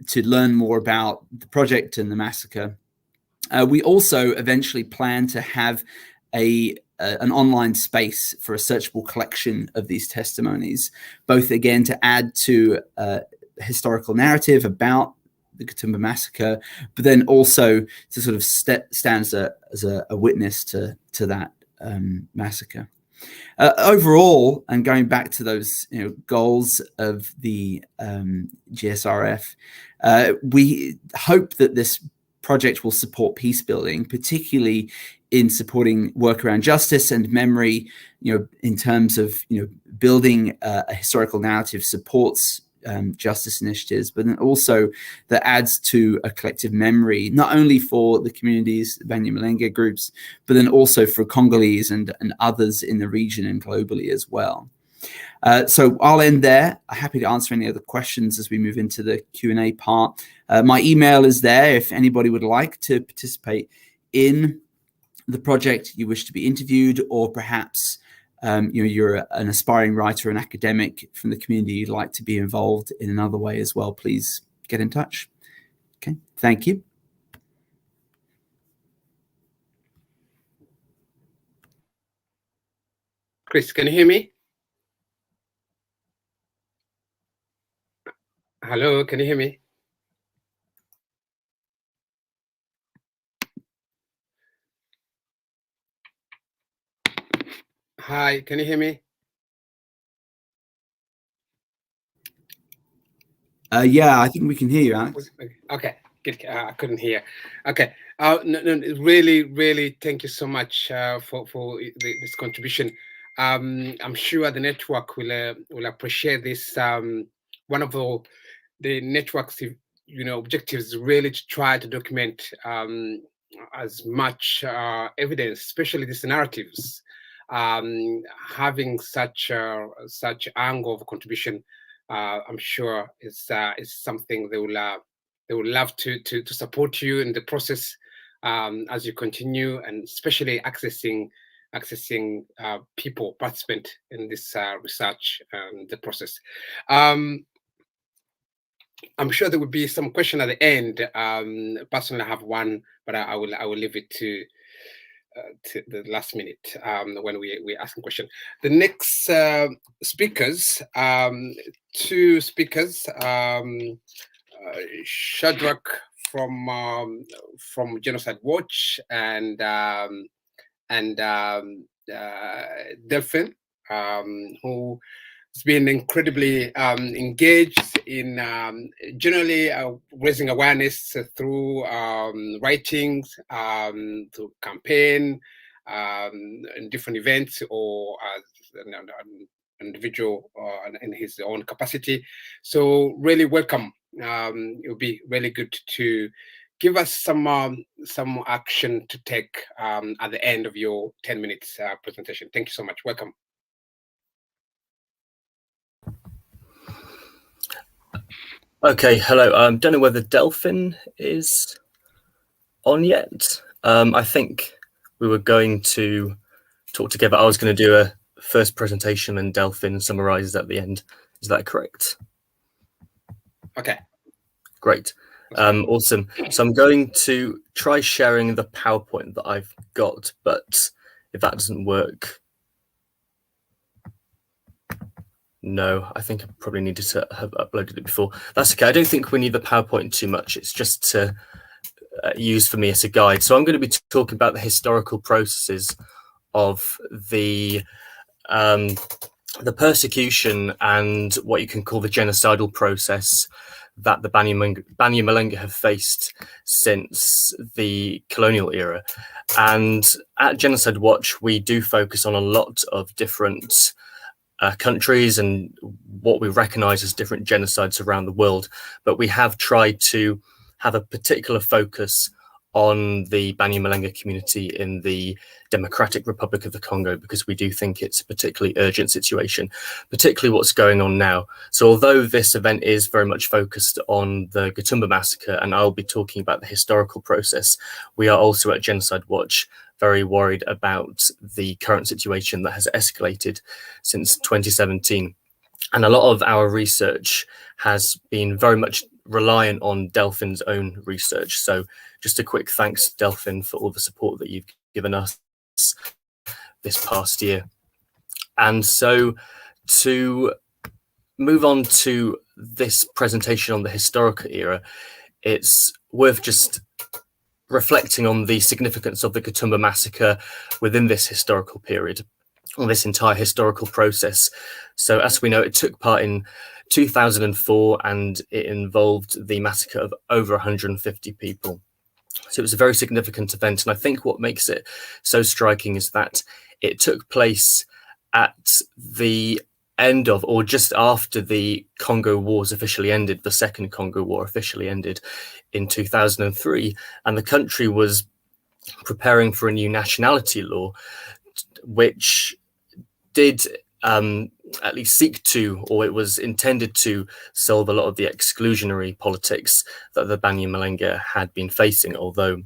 to learn more about the project and the massacre. We also eventually plan to have an online space for a searchable collection of these testimonies, both again to add to historical narrative about the Kitumba Massacre, but then also to sort of stand as a witness to that massacre. Overall, and going back to those goals of the GSRF, we hope that this project will support peace building, particularly in supporting work around justice and memory, in terms of, building a historical narrative supports justice initiatives, but then also that adds to a collective memory, not only for the communities, the Banyamulenge groups, but then also for Congolese and others in the region and globally as well. So I'll end there. I'm happy to answer any other questions as we move into the Q&A part. My email is there if anybody would like to participate in the project, you wish to be interviewed, or perhaps you're an aspiring writer, an academic from the community, you'd like to be involved in another way as well, please get in touch. Okay, thank you. Chris, can you hear me? Hello, can you hear me? Hi, can you hear me? Yeah, I think we can hear you, Alex. Okay, good. I couldn't hear. Okay. No, really, thank you so much for this contribution. I'm sure the network will appreciate this. One of the network's objectives is really to try to document as much evidence, especially these narratives. Having such angle of contribution, I'm sure is something they will love to support you in the process as you continue, and especially accessing people, participant in this research and the process. I'm sure there will be some question at the end. Personally, I have one, but I will leave it to the last minute when we ask a question. The next speakers, two speakers, Shadrach from Genocide Watch and Delphine, who has been incredibly engaged in generally raising awareness through writings, through campaign, and different events, or as an individual in his own capacity. So really welcome. It would be really good to give us some action to take at the end of your 10 minutes presentation. Thank you so much. Welcome. Okay, hello. I don't know whether Delphine is on yet. I think we were going to talk together. I was going to do a first presentation and Delphine summarizes at the end. Is that correct? Okay. Great. Awesome. So I'm going to try sharing the PowerPoint that I've got, but if that doesn't work, no, I think I probably needed to have uploaded it before. That's okay. I don't think we need the PowerPoint too much. It's just to use for me as a guide. So I'm going to be talking about the historical processes of the persecution and what you can call the genocidal process that the Banyamulenge have faced since the colonial era. And at Genocide Watch, we do focus on a lot of different countries and what we recognize as different genocides around the world, but we have tried to have a particular focus on the Banyamulenge community in the Democratic Republic of the Congo, because we do think it's a particularly urgent situation, particularly what's going on now. So although this event is very much focused on the Kitumba Massacre, and I'll be talking about the historical process, we are also at Genocide Watch very worried about the current situation that has escalated since 2017. And a lot of our research has been very much reliant on Delphine's own research. So just a quick thanks, Delphine, for all the support that you've given us this past year. And so to move on to this presentation on the historical era, it's worth just reflecting on the significance of the Kitumba Massacre within this historical period, or this entire historical process. So as we know, it took part in 2004 and it involved the massacre of over 150 people. So it was a very significant event. And I think what makes it so striking is that it took place at the end of, or just after, the Congo Wars officially ended. The Second Congo War officially ended in 2003, and the country was preparing for a new nationality law, which did at least seek to, or it was intended to, solve a lot of the exclusionary politics that the Banyamulenge had been facing, although,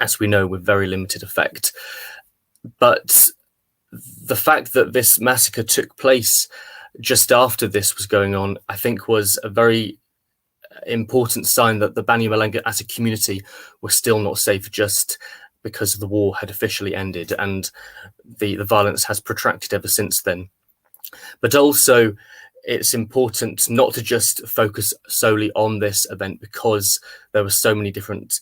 as we know, with very limited effect. But the fact that this massacre took place just after this was going on, I think, was a very important sign that the Banyamulenge as a community were still not safe, just because the war had officially ended, and the violence has protracted ever since then. But also, it's important not to just focus solely on this event, because there were so many different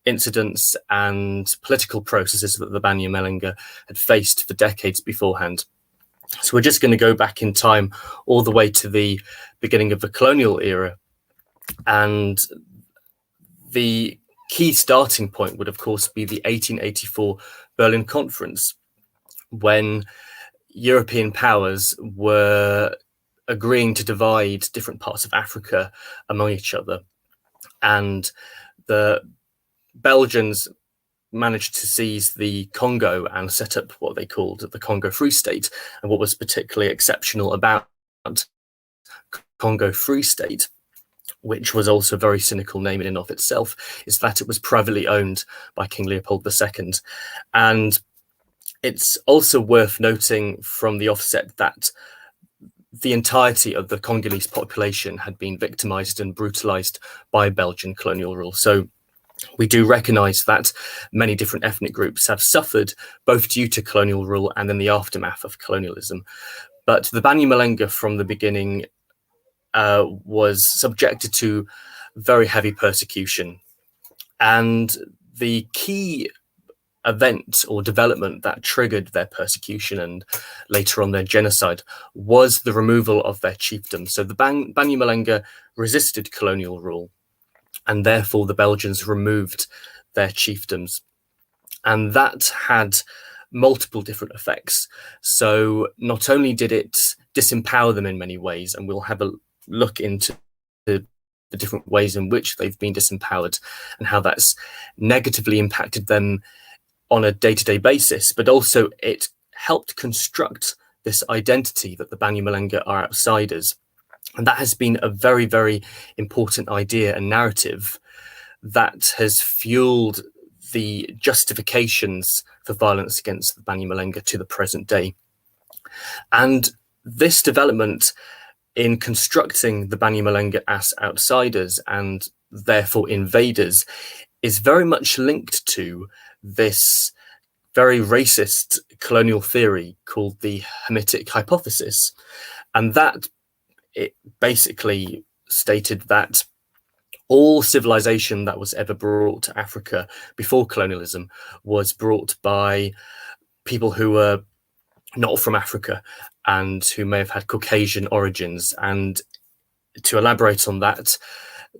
incidents and political processes that the Banyamulenge had faced for decades beforehand. So we're just going to go back in time all the way to the beginning of the colonial era. And the key starting point would, of course, be the 1884 Berlin Conference, when European powers were agreeing to divide different parts of Africa among each other. And the Belgians managed to seize the Congo and set up what they called the Congo Free State. And what was particularly exceptional about Congo Free State, which was also a very cynical name in and of itself, is that it was privately owned by King Leopold II. And it's also worth noting from the offset that the entirety of the Congolese population had been victimized and brutalized by Belgian colonial rule. So we do recognize that many different ethnic groups have suffered, both due to colonial rule and in the aftermath of colonialism. But the Banyamulenge from the beginning was subjected to very heavy persecution. And the key event or development that triggered their persecution and later on their genocide was the removal of their chiefdom. So the Banyamulenge resisted colonial rule, and therefore the Belgians removed their chiefdoms. And that had multiple different effects. So not only did it disempower them in many ways, and we'll have a look into the different ways in which they've been disempowered and how that's negatively impacted them on a day-to-day basis, but also it helped construct this identity that the Banyamulenge are outsiders. And that has been a very, very important idea and narrative that has fueled the justifications for violence against the Banyamulenge to the present day. And this development in constructing the Banyamulenge as outsiders and therefore invaders is very much linked to this very racist colonial theory called the Hermetic Hypothesis. And that it basically stated that all civilization that was ever brought to Africa before colonialism was brought by people who were not from Africa and who may have had Caucasian origins. And to elaborate on that,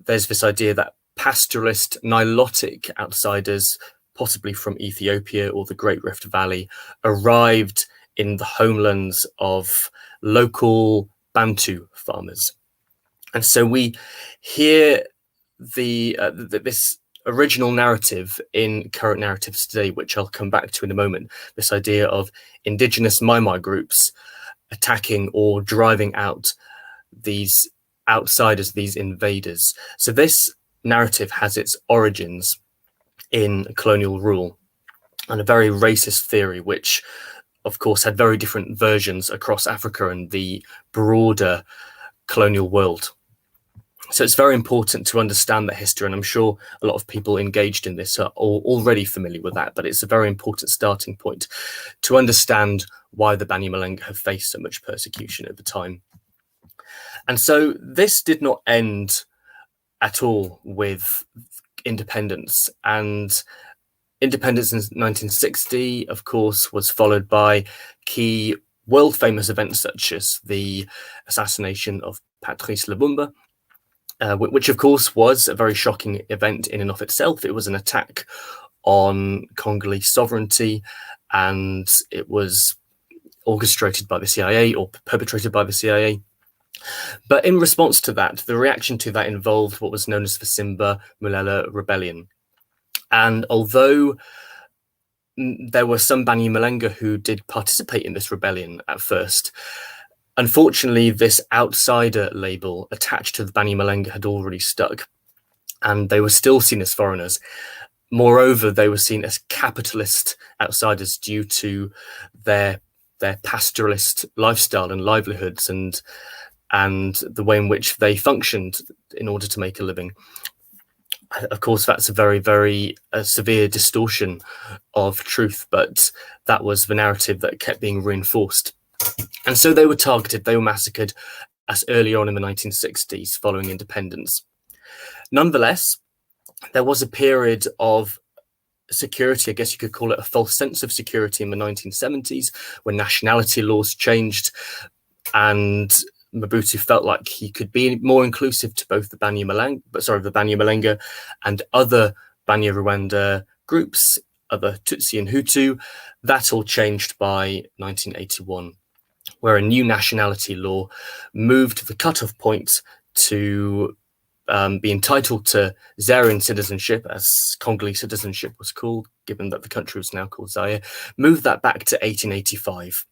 there's this idea that pastoralist, Nilotic outsiders, possibly from Ethiopia or the Great Rift Valley, arrived in the homelands of local Bantu farmers. And so we hear this original narrative in current narratives today, which I'll come back to in a moment, this idea of indigenous Mai groups attacking or driving out these outsiders, these invaders. So this narrative has its origins in colonial rule and a very racist theory, which of course had very different versions across Africa and the broader colonial world. So it's very important to understand the history, and I'm sure a lot of people engaged in this are already familiar with that, but it's a very important starting point to understand why the Banyamulenge have faced so much persecution over time. And so this did not end at all with independence. And independence in 1960, of course, was followed by key world famous events such as the assassination of Patrice Lumumba which of course was a very shocking event in and of itself. It was an attack on Congolese sovereignty, and it was orchestrated by the CIA or perpetrated by the CIA. But in response to that, the reaction to that involved what was known as the Simba Malela rebellion. And although there were some Banyamulenge who did participate in this rebellion at first, unfortunately, this outsider label attached to the Banyamulenge had already stuck, and they were still seen as foreigners. Moreover, they were seen as capitalist outsiders due to their pastoralist lifestyle and livelihoods and the way in which they functioned in order to make a living. Of course, that's a very, very severe distortion of truth, but that was the narrative that kept being reinforced. And so they were targeted, they were massacred as early on in the 1960s following independence. Nonetheless, there was a period of security, I guess you could call it a false sense of security in the 1970s, when nationality laws changed and Mobutu felt like he could be more inclusive to both the Banyamulenge and other Banyarwanda groups, other Tutsi and Hutu. That all changed by 1981, where a new nationality law moved the cutoff point to be entitled to Zairian citizenship, as Congolese citizenship was called, given that the country was now called Zaire, moved that back to 1885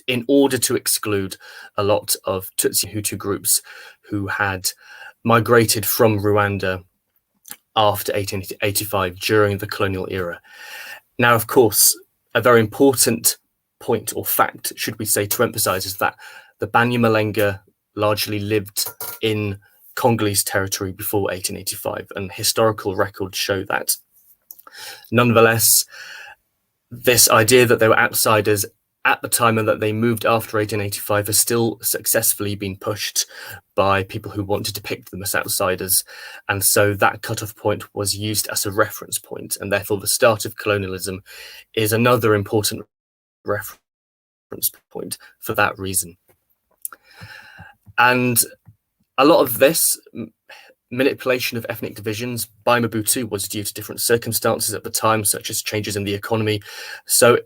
in order to exclude a lot of Tutsi and Hutu groups who had migrated from Rwanda after 1885 during the colonial era. Now, of course, a very important point or fact, should we say, to emphasize is that the Banyamulenge largely lived in Congolese territory before 1885, and historical records show that. Nonetheless, this idea that they were outsiders at the time and that they moved after 1885 has still successfully been pushed by people who want to depict them as outsiders. And so that cutoff point was used as a reference point, and therefore the start of colonialism is another important reference point for that reason. And a lot of this manipulation of ethnic divisions by Mobutu was due to different circumstances at the time, such as changes in the economy. So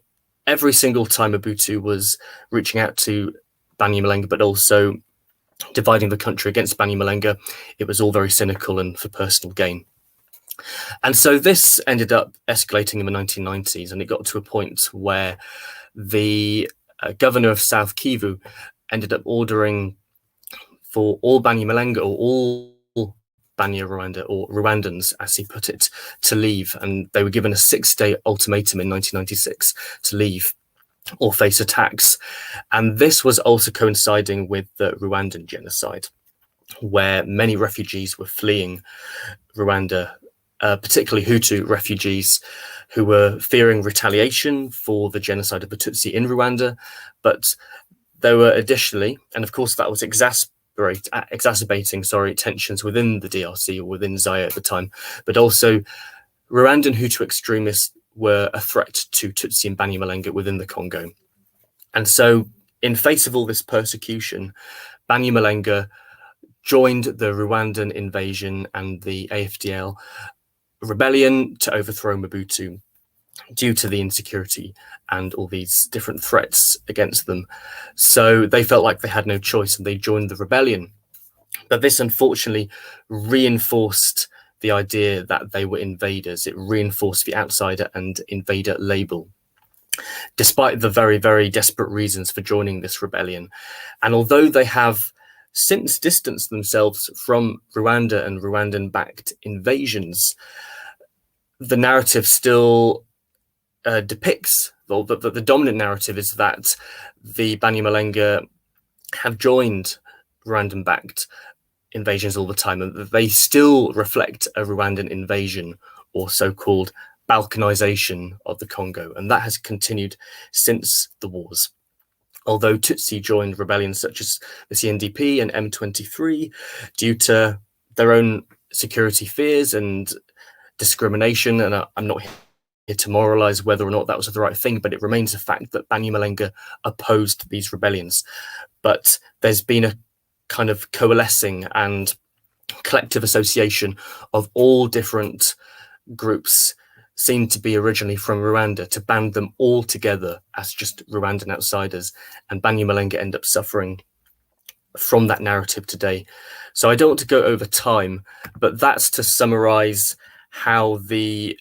every single time Mobutu was reaching out to Banyamulenge, but also dividing the country against Banyamulenge, it was all very cynical and for personal gain. And so this ended up escalating in the 1990s, and it got to a point where the governor of South Kivu ended up ordering for all Banyamulenge, or all Banyarwanda, or Rwandans, as he put it, to leave. And they were given a 6-day ultimatum in 1996 to leave or face attacks. And this was also coinciding with the Rwandan genocide, where many refugees were fleeing Rwanda, particularly Hutu refugees who were fearing retaliation for the genocide of the Tutsi in Rwanda. But there were additionally, and of course that was exacerbating tensions within the DRC or within Zaire at the time, but also Rwandan Hutu extremists were a threat to Tutsi and Banyamulenge within the Congo. And so in face of all this persecution, Banyamulenge joined the Rwandan invasion and the AFDL rebellion to overthrow Mobutu due to the insecurity and all these different threats against them. So they felt like they had no choice and they joined the rebellion. But this unfortunately reinforced the idea that they were invaders. It reinforced the outsider and invader label, despite the very, very desperate reasons for joining this rebellion. And although they have since distanced themselves from Rwanda and Rwandan-backed invasions, the narrative still depicts, or the dominant narrative is that the Banyamulenge have joined Rwandan-backed invasions all the time, and that they still reflect a Rwandan invasion or so-called balkanization of the Congo, and that has continued since the wars. Although Tutsi joined rebellions such as the CNDP and M23 due to their own security fears and discrimination, and I'm not here to moralize whether or not that was the right thing, but it remains a fact that Banyamulenge opposed these rebellions. But there's been a kind of coalescing and collective association of all different groups seemed to be originally from Rwanda, to band them all together as just Rwandan outsiders, and Banyamulenge end up suffering from that narrative today. So I don't want to go over time, but that's to summarize how the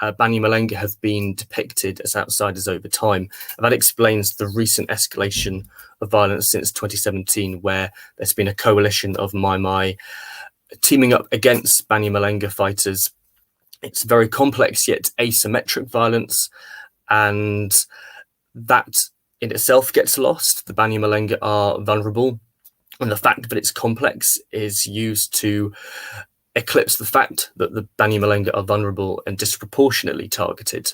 Banyamulenge have been depicted as outsiders over time. And that explains the recent escalation of violence since 2017, where there's been a coalition of Mai teaming up against Banyamulenge fighters. It's very complex yet asymmetric violence, and that in itself gets lost. The Banyamulenge are vulnerable, and the fact that it's complex is used to eclipse the fact that the Banyamulenge are vulnerable and disproportionately targeted,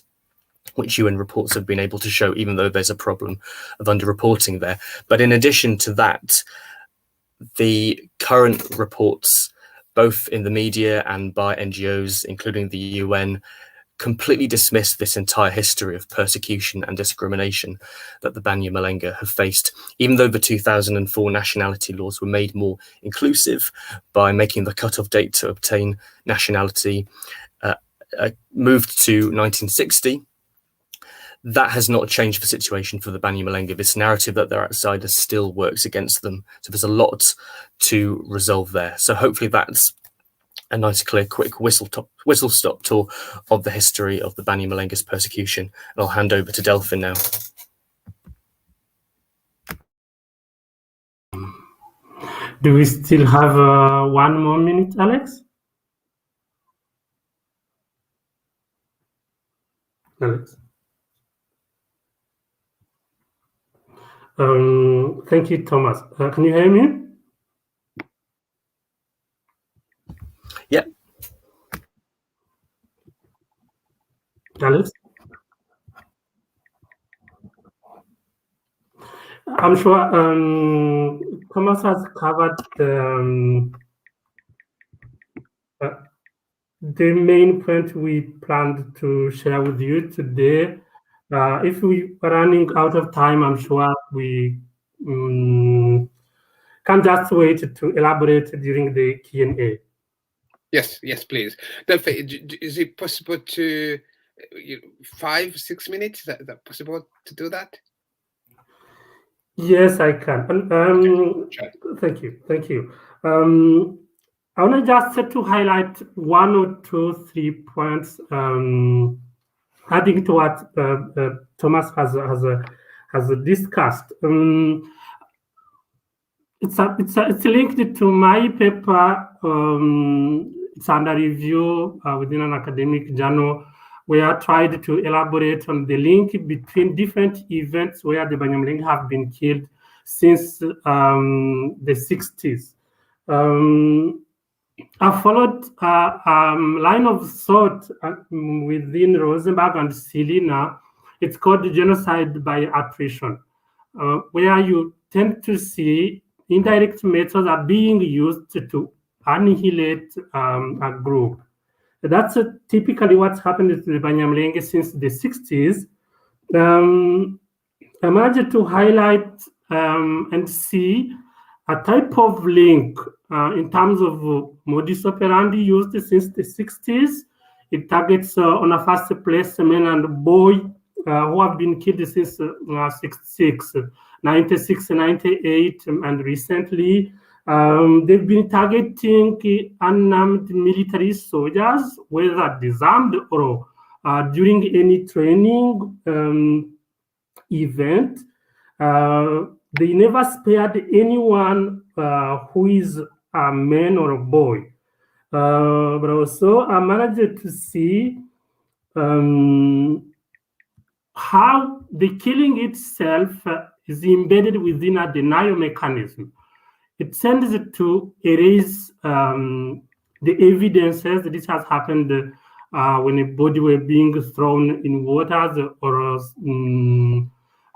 which UN reports have been able to show, even though there's a problem of underreporting there. But in addition to that, the current reports, both in the media and by NGOs, including the UN, completely dismiss this entire history of persecution and discrimination that the Banyamulenge have faced, even though the 2004 nationality laws were made more inclusive by making the cutoff date to obtain nationality moved to 1960. That has not changed the situation for the Banyamulenge. This narrative that they're outsiders still works against them. So there's a lot to resolve there. So hopefully that's a nice, clear, quick whistle-stop tour of the history of the Banyamulenge's persecution. And I'll hand over to Delphin now. Do we still have 1 more minute, Alex? Thank you, Thomas. Can you hear me? Yeah. Alex? I'm sure Thomas has covered the main point we planned to share with you today. If we are running out of time, I'm sure we can just wait to elaborate during the Q&A. Yes, please. Delphin, is it possible to 5-6 minutes? Is that possible to do that? Yes, I can. Thank you. I want to just to highlight 1 or 2, 3 points, adding to what Thomas has discussed. It's linked to my paper. It's under review within an academic journal, where I tried to elaborate on the link between different events where the Banyamulenge have been killed since the 60s. I followed a line of thought within Rosenberg and Selina. It's called genocide by attrition, where you tend to see indirect methods are being used to annihilate a group. That's typically what's happened to the Banyamulenge since the 60s. I managed to highlight and see a type of link in terms of modus operandi used since the 60s. It targets on a first place men and boys who have been killed since 66, 96, 98, and recently. They've been targeting unarmed military soldiers, whether disarmed or during any training event. They never spared anyone who is a man or a boy. But also I managed to see how the killing itself is embedded within a denial mechanism. It tends to erase the evidences that this has happened when a body were being thrown in waters or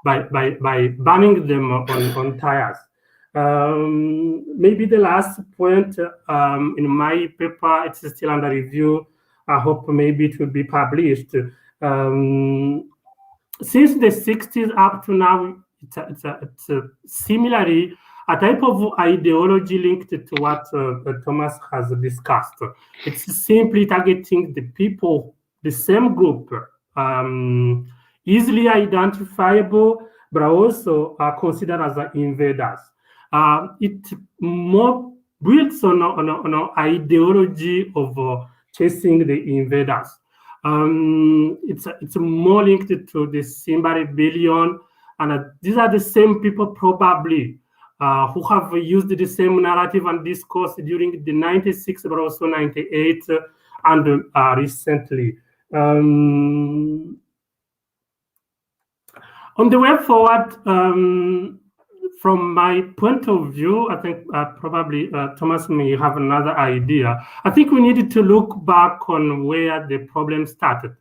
by burning them on tires. Maybe the last point in my paper, it's still under review. I hope maybe it will be published. Since the 60s up to now, it's similarly, a type of ideology linked to what Thomas has discussed. It's simply targeting the people, the same group, easily identifiable, but also are considered as invaders. It more builds on an ideology of chasing the invaders. It's more linked to the Simba rebellion, and these are the same people probably who have used the same narrative and discourse during the 96, but also 98 and recently. On the way forward, from my point of view, I think probably Thomas may have another idea. I think we needed to look back on where the problem started.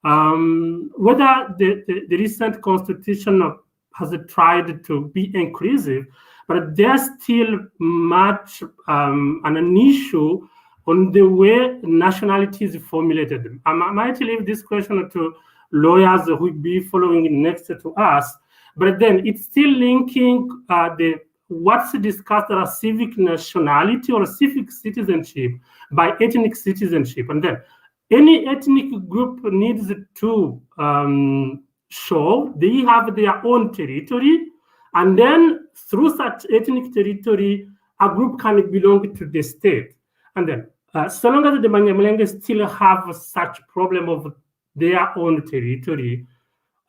Whether the recent constitution has tried to be inclusive, but there's still much an issue on the way nationality is formulated. I might leave this question to lawyers who will be following next to us, but then it's still linking what's discussed as civic nationality or civic citizenship by ethnic citizenship. And then any ethnic group needs to show they have their own territory, and then through such ethnic territory, a group can belong to the state. And then so long as the Banyamulenge still have such problem of their own territory,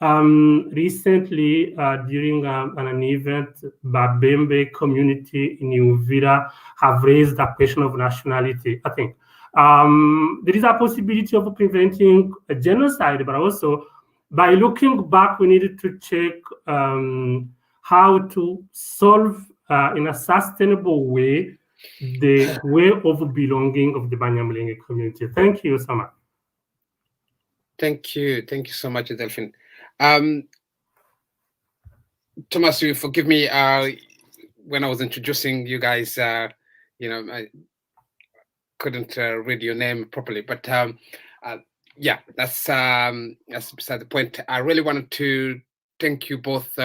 recently during an event, Babembe community in Uvira have raised the question of nationality. I think there is a possibility of preventing a genocide, but also by looking back, we needed to check how to solve in a sustainable way the way of belonging of the Banyamulenge community. Thank you so much. Thank you so much, Delphine. Thomas, you forgive me when I was introducing you guys. I couldn't read your name properly, but yeah, that's beside the point. I really wanted to thank you both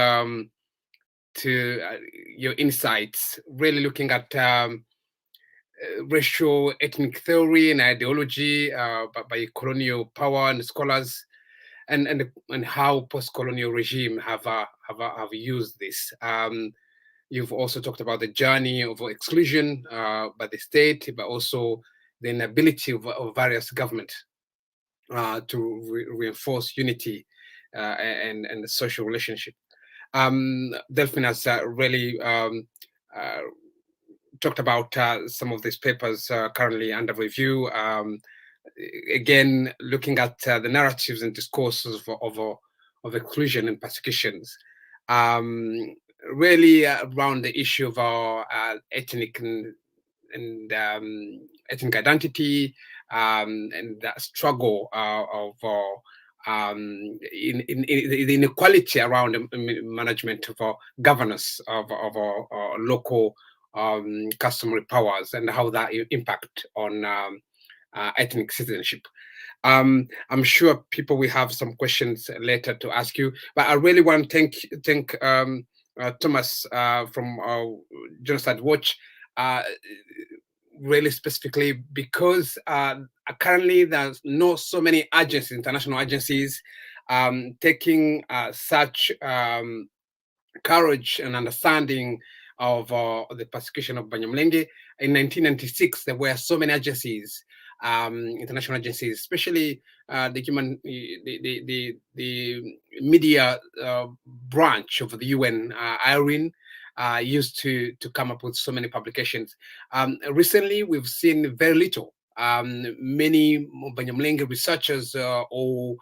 to your insights, really looking at racial ethnic theory and ideology by colonial power and scholars, and how post-colonial regime have used this. You've also talked about the journey of exclusion by the state, but also the inability of various governments to reinforce unity and the social relationship. Delphine has really talked about some of these papers currently under review. Again, looking at the narratives and discourses of exclusion and persecutions, really around the issue of our ethnic and ethnic identity and that struggle of in the inequality around the management of our governance of our local customary powers and how that impact on ethnic citizenship. I'm sure people will have some questions later to ask you, but I really want to thank Thomas from Genocide Watch, really specifically because currently there's not so many agencies, international agencies, taking such courage and understanding of the persecution of Banyamulenge. In 1996, there were so many agencies, international agencies, especially the media branch of the UN, IRIN, used to come up with so many publications. Recently, we've seen very little. Many Banyamulenge researchers or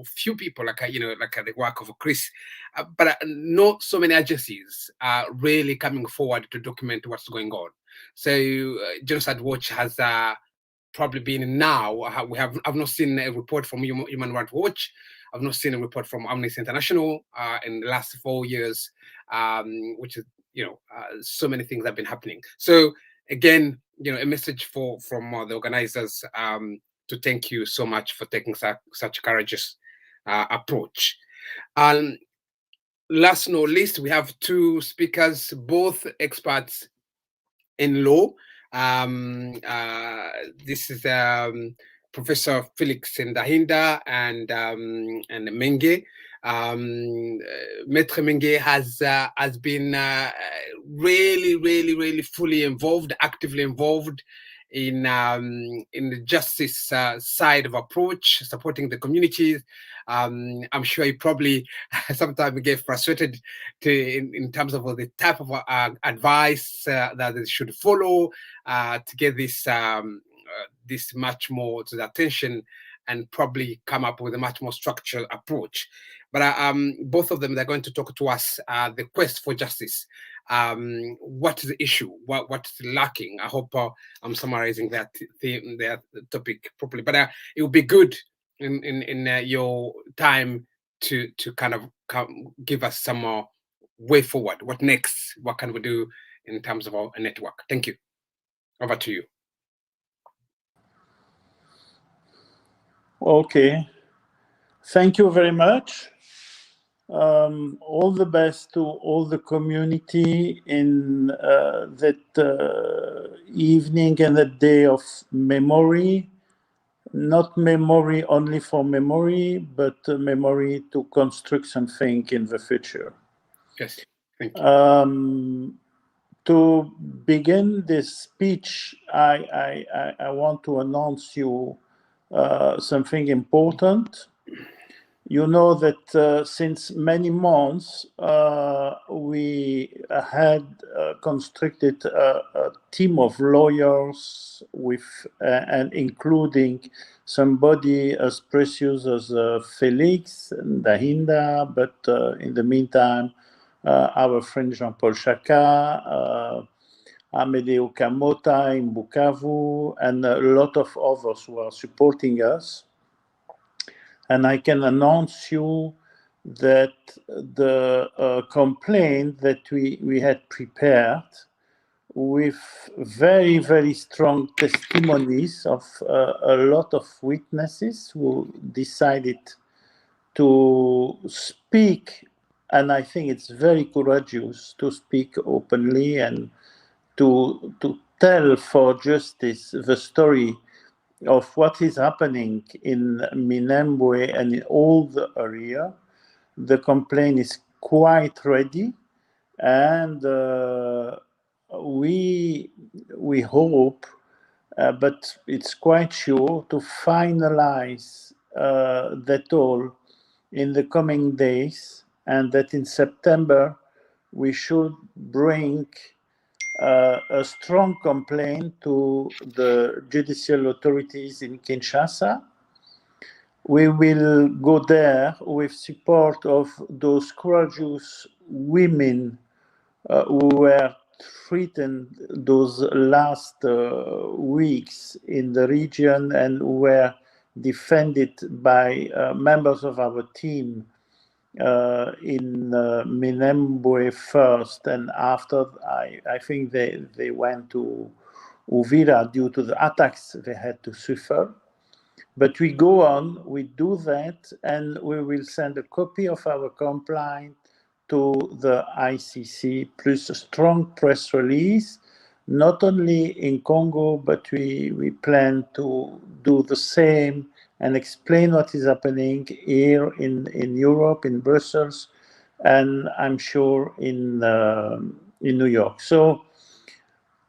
few people like the work of Chris, but not so many agencies are really coming forward to document what's going on. So Genocide Watch has probably been now. I've not seen a report from Human Rights Watch. I've not seen a report from Amnesty International in the last 4 years, which is so many things have been happening. So again, a message from the organizers to thank you so much for taking such courageous approach. last not least, we have two speakers, both experts in law. This is Professor Felix Ndahinda and Menge. Maître Menge has been really fully involved, actively involved in the justice side of approach, supporting the communities. I'm sure he probably sometimes get frustrated in terms of the type of advice that they should follow to get this this much more to the attention and probably come up with a much more structured approach. But both of them, they're going to talk to us the quest for justice. What is the issue? What's lacking? I hope I'm summarizing that theme, that topic properly. But it would be good in your time to kind of give us some more way forward. What next? What can we do in terms of our network? Thank you. Over to you. Okay. Thank you very much. All the best to all the community in that evening and that day of memory. Not memory only for memory, but memory to construct something in the future. Yes, thank you. To begin this speech, I want to announce you something important. You know that since many months we had constructed a team of lawyers with and including somebody as precious as Felix Ndahinda, but in the meantime our friend Jean-Paul Chaka, Amedeo Kamota in Bukavu, and a lot of others who are supporting us. And I can announce you that the complaint that we had prepared with very strong testimonies of a lot of witnesses who decided to speak, and I think it's very courageous to speak openly and to tell for justice the story of what is happening in Minembwe and in all the area. The complaint is quite ready, and we hope, but it's quite sure, to finalize that all in the coming days, and that in September we should bring a strong complaint to the judicial authorities in Kinshasa. We will go there with support of those courageous women who were threatened those last weeks in the region and who were defended by members of our team in Minembwe first, and after I think they went to Uvira due to the attacks they had to suffer. But we go on, we do that, and we will send a copy of our complaint to the ICC, plus a strong press release, not only in Congo, but we plan to do the same and explain what is happening here in Europe, in Brussels, and I'm sure in New York. So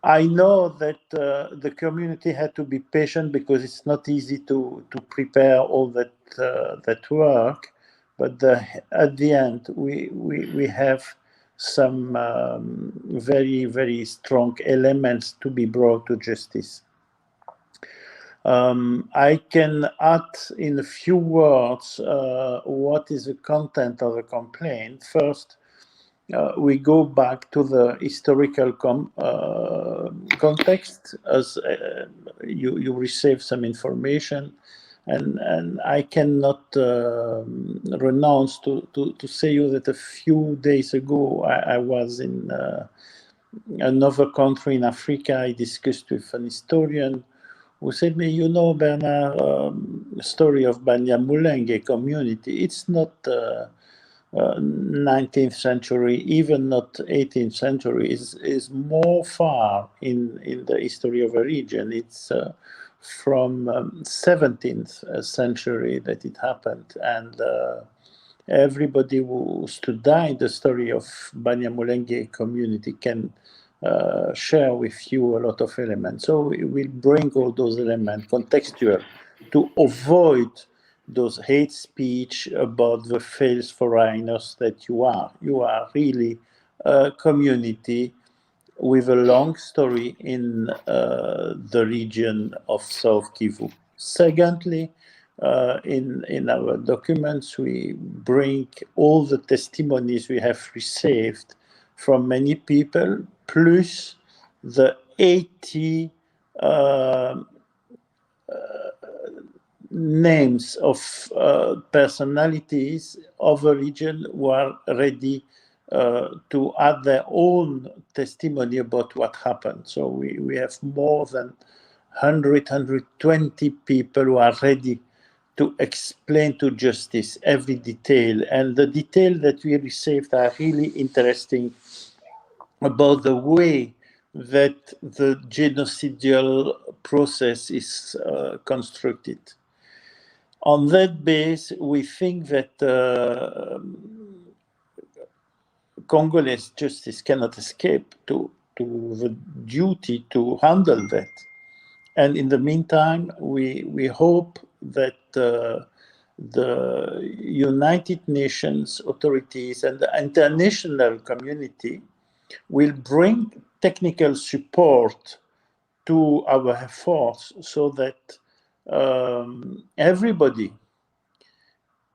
I know that the community had to be patient because it's not easy to prepare all that work, but at the end we have some very strong elements to be brought to justice. I can add in a few words what is the content of the complaint. First, we go back to the historical context, as you received some information, and I cannot renounce to say you that a few days ago I was in another country in Africa. I discussed with an historian who said me, you know, Bernard, story of Banyamulenge community, it's not 19th century, even not 18th century, is more far in the history of a region. It's from 17th century that it happened, and everybody who studied the story of Banyamulenge community can share with you a lot of elements. So we will bring all those elements contextual to avoid those hate speech about the false foreigners that you are. You are really a community with a long story in the region of South Kivu. Secondly, in our documents, we bring all the testimonies we have received from many people, plus the 80 names of personalities of a region who are ready to add their own testimony about what happened. So we have more than 120 people who are ready to explain to justice every detail. And the detail that we received are really interesting about the way that the genocidal process is constructed. On that base, we think that Congolese justice cannot escape to the duty to handle that. And in the meantime, we hope that the United Nations authorities and the international community will bring technical support to our efforts so that everybody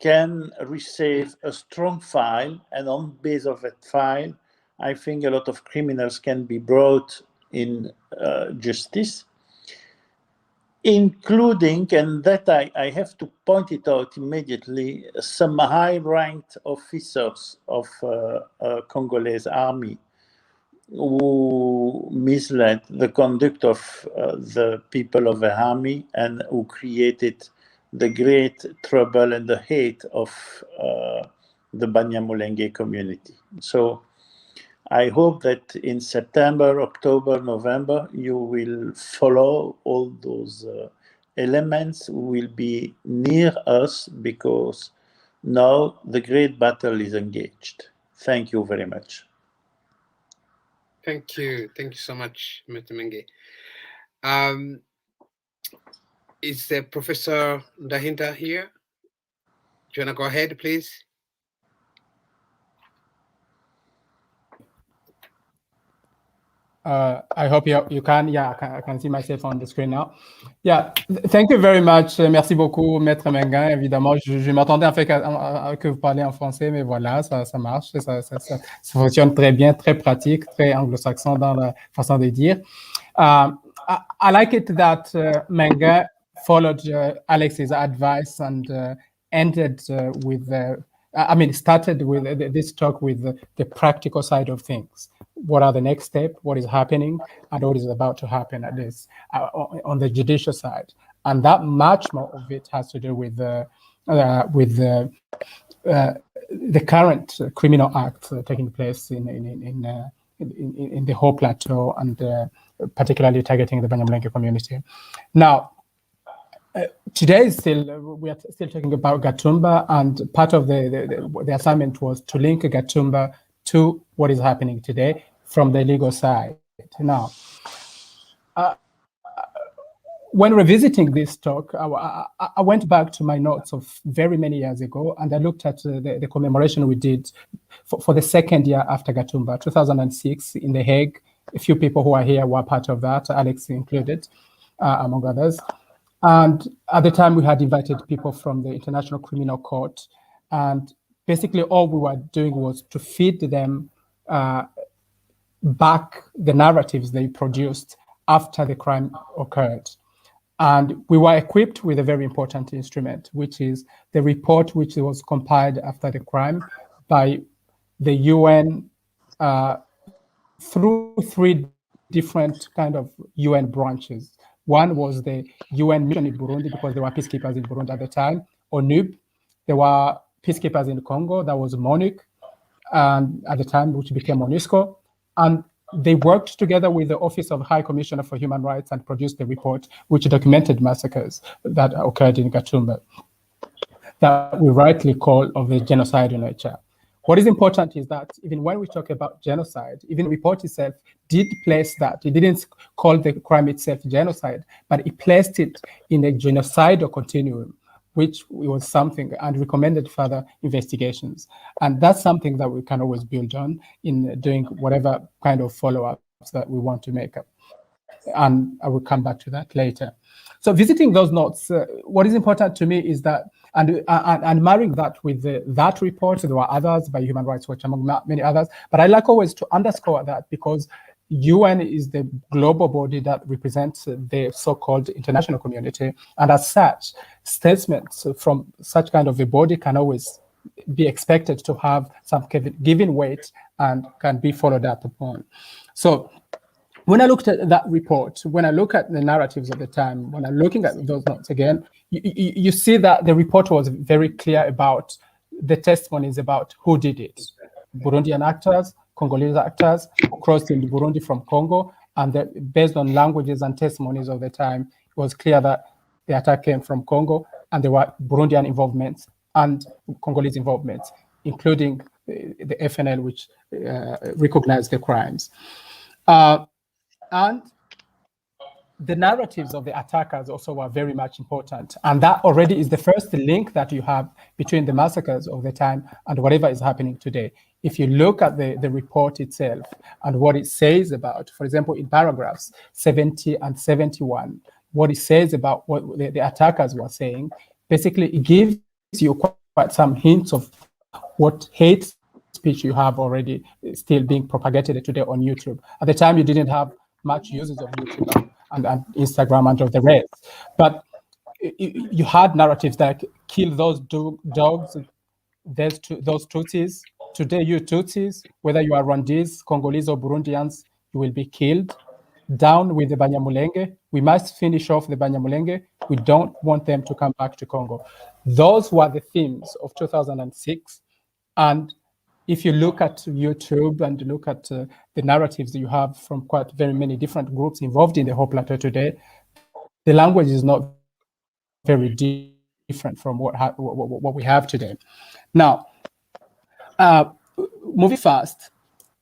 can receive a strong file, and on base of that file, I think a lot of criminals can be brought in justice, including, and that I have to point it out immediately, some high-ranked officers of Congolese army who misled the conduct of the people of the army and who created the great trouble and the hate of the Banyamulenge community. So I hope that in September, October, November, you will follow all those elements will be near us, because now the great battle is engaged. Thank you very much. Thank you so much, Mr. Menge. Is Professor Ndahinda here? Do you want to go ahead, please? I hope you can. Yeah, I can see myself on the screen now. Yeah, thank you very much. Merci beaucoup, Maître Menguin. Évidemment, je m'attendais en fait que vous parliez en français, mais voilà, ça marche. Ça fonctionne très bien, très pratique, très anglo-saxon dans la façon de dire. I like it that Menguin followed Alex's advice and ended with started with this talk with the practical side of things. What are the next steps? What is happening, and what is about to happen at this on the judicial side? And that much more of it has to do with the current criminal acts taking place in the whole plateau, and particularly targeting the Banyamulenge community. Now, today we are still talking about Gatumba, and part of the assignment was to link Gatumba to what is happening today from the legal side. Now, when revisiting this talk, I went back to my notes of very many years ago, and I looked at the commemoration we did for the second year after Gatumba, 2006, in The Hague. A few people who are here were part of that, Alex included, among others. And at the time, we had invited people from the International Criminal Court, and basically all we were doing was to feed them back the narratives they produced after the crime occurred. And we were equipped with a very important instrument, which is the report which was compiled after the crime by the UN through three different kind of UN branches. One was the UN mission in Burundi, because there were peacekeepers in Burundi at the time, ONUB. There were peacekeepers in Congo. That was MONUC, at the time, which became MONUSCO. And they worked together with the Office of High Commissioner for Human Rights and produced the report, which documented massacres that occurred in Gatumba, that we rightly call of the genocidal nature. What is important is that even when we talk about genocide, even the report itself did place that. It didn't call the crime itself genocide, but it placed it in a genocidal continuum, which was something, and recommended further investigations. And that's something that we can always build on in doing whatever kind of follow-ups that we want to make up. And I will come back to that later. So visiting those notes, what is important to me is that, and marrying that with that report, there were others by Human Rights Watch, among many others, but I like always to underscore that because UN is the global body that represents the so-called international community, and as such, statements from such kind of a body can always be expected to have some given weight and can be followed up upon. So when I looked at that report, when I look at the narratives of the time, when I'm looking at those notes again, you see that the report was very clear about the testimonies about who did it. Burundian actors, Congolese actors who crossed into Burundi from Congo, and based on languages and testimonies of the time, it was clear that the attack came from Congo, and there were Burundian involvements and Congolese involvements, including the FNL, which recognized the crimes. And the narratives of the attackers also were very much important. And that already is the first link that you have between the massacres of the time and whatever is happening today. If you look at the report itself and what it says about, for example, in paragraphs 70 and 71, what it says about what the attackers were saying, basically it gives you quite some hints of what hate speech you have already still being propagated today on YouTube. At the time, you didn't have much uses of YouTube and Instagram and of the rest. But you had narratives like kill those dogs, those Tutsis. Today, you Tutsis, whether you are Rwandese, Congolese, or Burundians, you will be killed. Down with the Banyamulenge. We must finish off the Banyamulenge. We don't want them to come back to Congo. Those were the themes of 2006. And if you look at YouTube and look at the narratives that you have from quite very many different groups involved in the whole plateau today, the language is not very different from what we have today. Now, moving fast,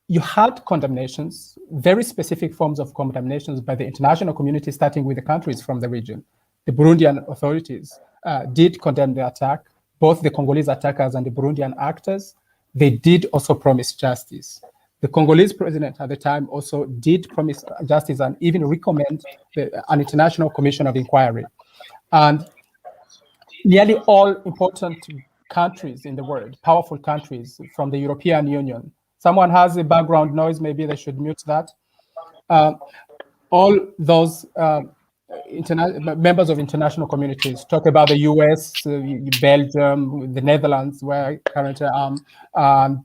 you had condemnations, very specific forms of condemnations by the international community, starting with the countries from the region. The Burundian authorities did condemn the attack, both the Congolese attackers and the Burundian actors. They did also promise justice. The Congolese president at the time also did promise justice and even recommend an international commission of inquiry. And nearly all important countries in the world, powerful countries from the European Union. Someone has a background noise, maybe they should mute that. All those members of international communities talk about the US, Belgium, the Netherlands, where I currently am,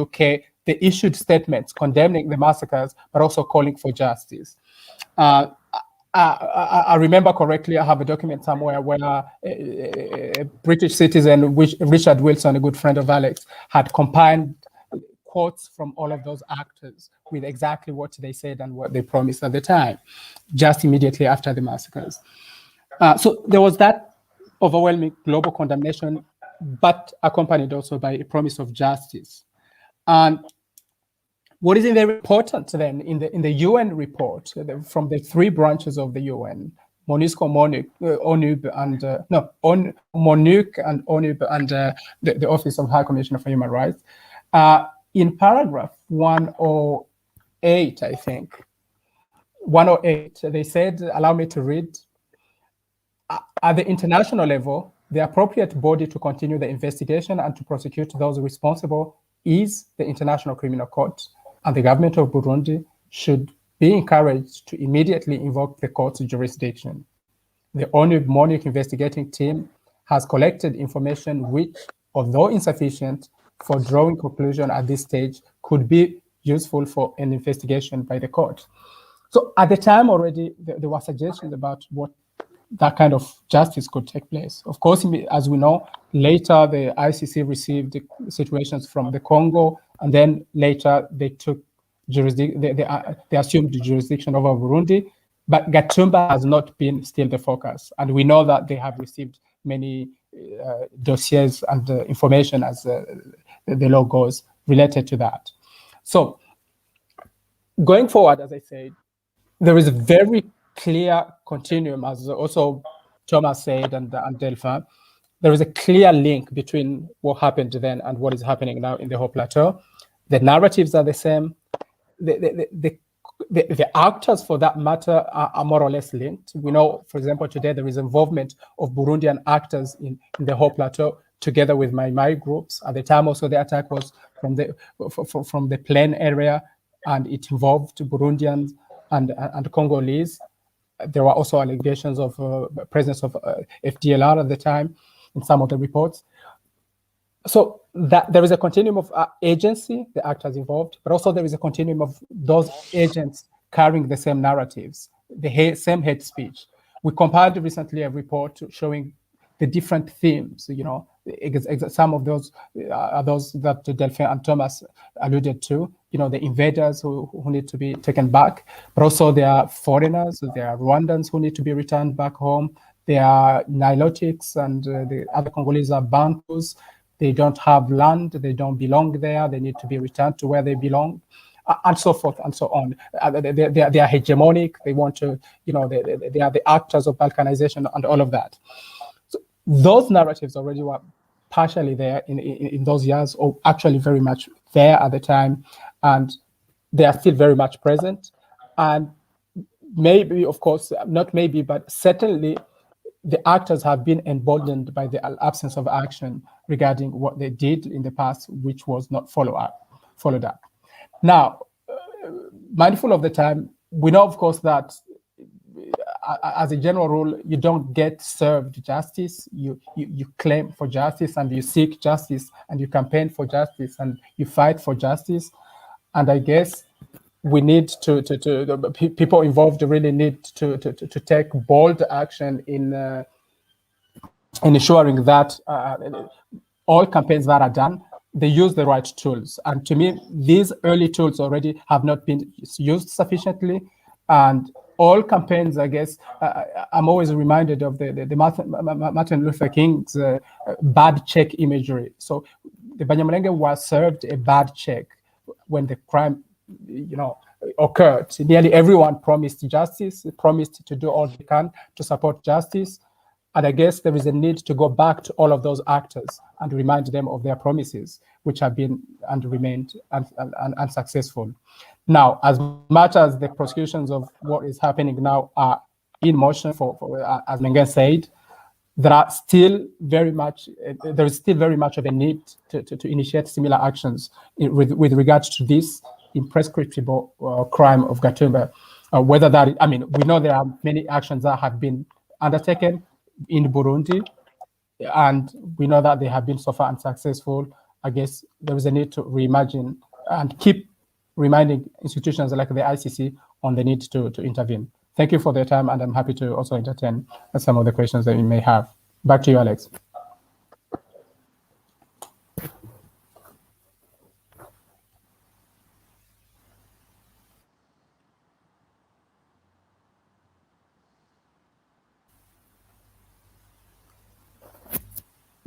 UK. They issued statements condemning the massacres, but also calling for justice. I remember correctly, I have a document somewhere where a British citizen, Richard Wilson, a good friend of Alex, had compiled quotes from all of those actors with exactly what they said and what they promised at the time, just immediately after the massacres. So there was that overwhelming global condemnation, but accompanied also by a promise of justice. And what is very important then in the UN report from the three branches of the UN, MONUSCO, MONUC, and MONUC and ONUB and the Office of High Commissioner for Human Rights, in paragraph 108, I think, 108, they said, allow me to read, at the international level, the appropriate body to continue the investigation and to prosecute those responsible is the International Criminal Court, and the government of Burundi should be encouraged to immediately invoke the court's jurisdiction. The ONUB-MONUC investigating team has collected information which, although insufficient for drawing conclusion at this stage, could be useful for an investigation by the court. So at the time already, there were suggestions about what that kind of justice could take place. Of course, as we know, later the ICC received the situations from the Congo, and then later they took jurisdiction. They assumed the jurisdiction over Burundi. But Gatumba has not been still the focus, and we know that they have received many dossiers and information as the law goes related to that. So going forward, as I said, there is a very clear continuum, as also Thomas said and Delphin. There is a clear link between what happened then and what is happening now in the whole plateau. The narratives are the same. The actors, for that matter, are more or less linked. We know, for example, today there is involvement of Burundian actors in the whole plateau, together with Mai groups. At the time, also the attack was from the plain area, and it involved Burundians and Congolese. There were also allegations of presence of FDLR at the time in some of the reports. So that there is a continuum of agency, the actors involved, but also there is a continuum of those agents carrying the same narratives, the same hate speech. We compiled recently a report showing the different themes. You know, some of those are those that Delphin and Thomas alluded to. You know, the invaders who need to be taken back, but also there are foreigners, there are Rwandans who need to be returned back home. There are Nilotics and the other Congolese are Bantus. They don't have land, they don't belong there, they need to be returned to where they belong, and so forth and so on. They are hegemonic, they want to, you know, they are the actors of balkanization and all of that. So those narratives already were partially there in those years, or actually very much there at the time, and they are still very much present. And maybe, of course, not maybe, but certainly, the actors have been emboldened by the absence of action regarding what they did in the past, which was not followed up. Now, mindful of the time, we know, of course, that as a general rule, you don't get served justice. You claim for justice, and you seek justice, and you campaign for justice, and you fight for justice. And I guess we need the people involved really need to take bold action in ensuring that all campaigns that are done, they use the right tools. And to me, these early tools already have not been used sufficiently. And all campaigns, I guess, I'm always reminded of the Martin Luther King's bad check imagery. So the Banyamulenge was served a bad check when the crime, you know, occurred. Nearly everyone promised justice, promised to do all they can to support justice. And I guess there is a need to go back to all of those actors and remind them of their promises, which have been and remained unsuccessful. Now, as much as the prosecutions of what is happening now are in motion, as Mengen said, there is still very much of a need to initiate similar actions with regards to this imprescriptible crime of Gatumba. Whether that, I mean, we know there are many actions that have been undertaken in Burundi, and we know that they have been so far unsuccessful. I guess there is a need to reimagine and keep reminding institutions like the ICC on the need to intervene. Thank you for the time, and I'm happy to also entertain some of the questions that you may have. Back to you, Alex.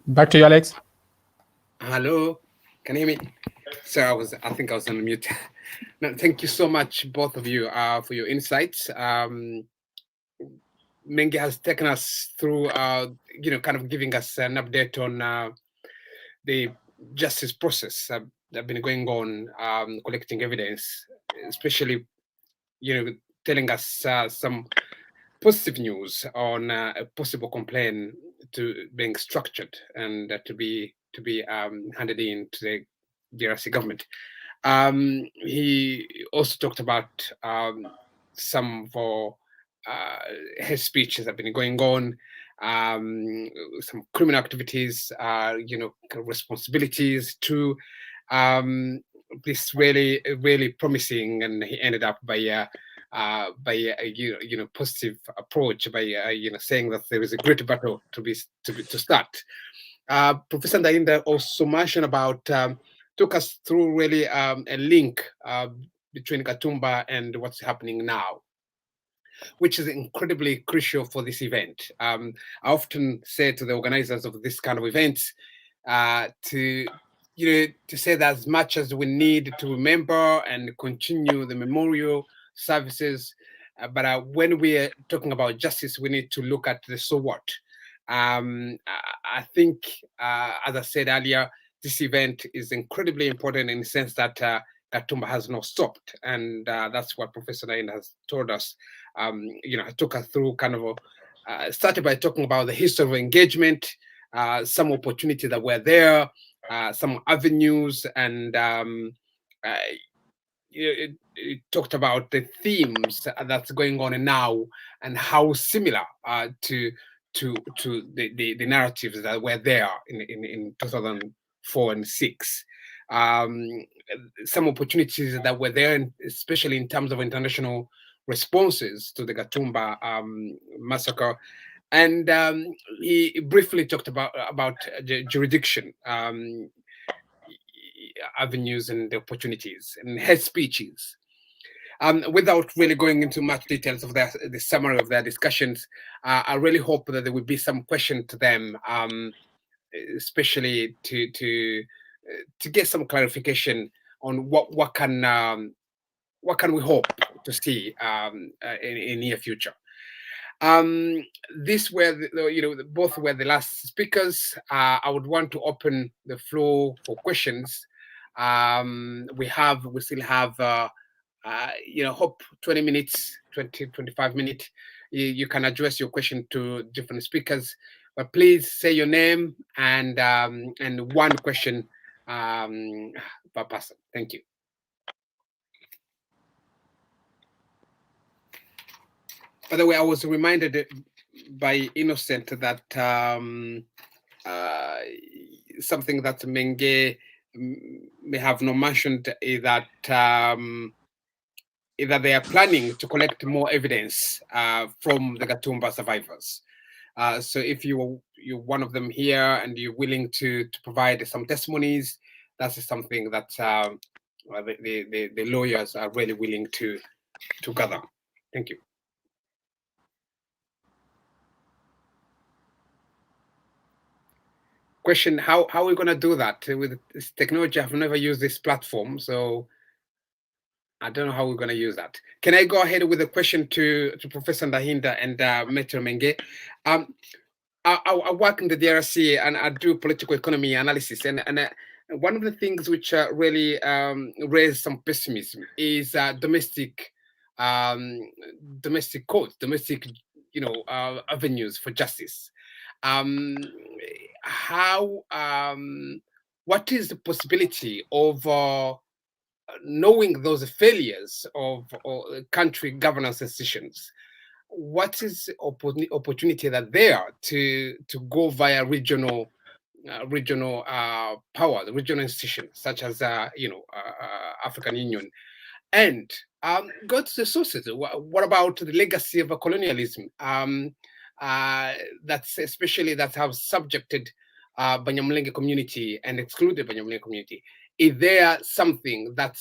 Back to you, Alex. Hello, can you hear me? So I think I was on mute. No, thank you so much, both of you, for your insights. Mengi has taken us through, kind of giving us an update on the justice process that been going on, collecting evidence, especially, telling us some positive news on a possible complaint to being structured and to be handed in to the DRC government. He also talked about some of his speeches that have been going on, some criminal activities, responsibilities to this really, really promising, and he ended up by by positive approach by saying that there is a great battle to start. Professor Ndainda also mentioned about took us through really a link between Katumba and what's happening now, which is incredibly crucial for this event. I often say to the organizers of this kind of events to say that as much as we need to remember and continue the memorial services, but when we are talking about justice, we need to look at the so what. I think, as I said earlier, this event is incredibly important in the sense that Gatumba has not stopped, and that's what Professor Nain has told us. Took us through kind of started by talking about the history of engagement, some opportunities that were there, some avenues, and it talked about the themes that's going on now and how similar to the narratives that were there in 2004 and 6. Some opportunities that were there, especially in terms of international responses to the Gatumba massacre. And he briefly talked about the jurisdiction avenues and the opportunities and head speeches. Without really going into much details of the summary of their discussions, I really hope that there will be some question to them, especially to get some clarification on what can we hope to see in near future. These were both were the last speakers. I would want to open the floor for questions. We still have hope 20 minutes, 25 minutes. You can address your question to different speakers, but please say your name and one question per person. Thank you. By the way, I was reminded by Innocent that something that Menge may have not mentioned is that they are planning to collect more evidence from the Gatumba survivors. So if you're one of them here and you're willing to provide some testimonies, that's something that the lawyers are really willing to gather. Thank you. Question: How are we going to do that with this technology? I've never used this platform, so I don't know how we're going to use that. Can I go ahead with a question to Professor Ndahinda and Maitre Menge? I work in the DRC and I do political economy analysis, and one of the things which really raise some pessimism is domestic courts, domestic avenues for justice. What is the possibility of knowing those failures of country governance institutions? What is opportunity that there to go via regional power, the regional institutions such as African Union, and go to the sources? What about the legacy of colonialism? That's especially that have subjected Banyamulenge community and excluded Banyamulenge community. Is there something that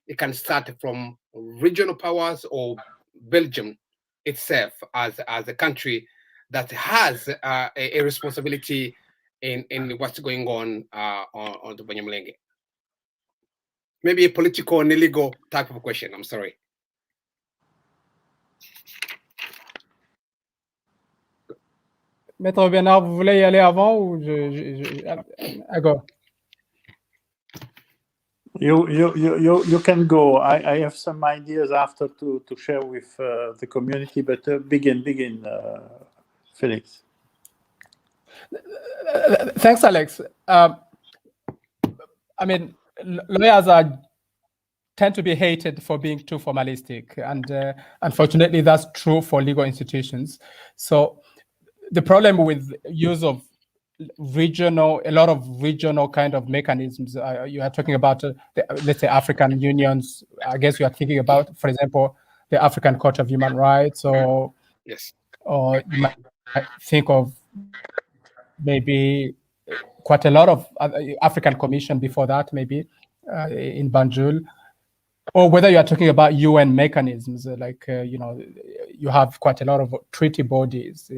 it can start from regional powers or Belgium itself as a country that has a responsibility in what's going on the Banyamulenge? Maybe a political and illegal type of question. I'm sorry. Maître Bernard, vous voulez y aller avant ou go? You can go. I have some ideas after to share with the community, but begin, Felix. Thanks, Alex. I mean, lawyers tend to be hated for being too formalistic, and unfortunately, that's true for legal institutions. So the problem with use of a lot of regional kind of mechanisms, you are talking about, let's say, African unions. I guess you are thinking about, for example, the African Court of Human Rights, or Yes. or you might think of maybe quite a lot of African Commission before that, maybe in Banjul, or whether you are talking about UN mechanisms, like you have quite a lot of treaty bodies,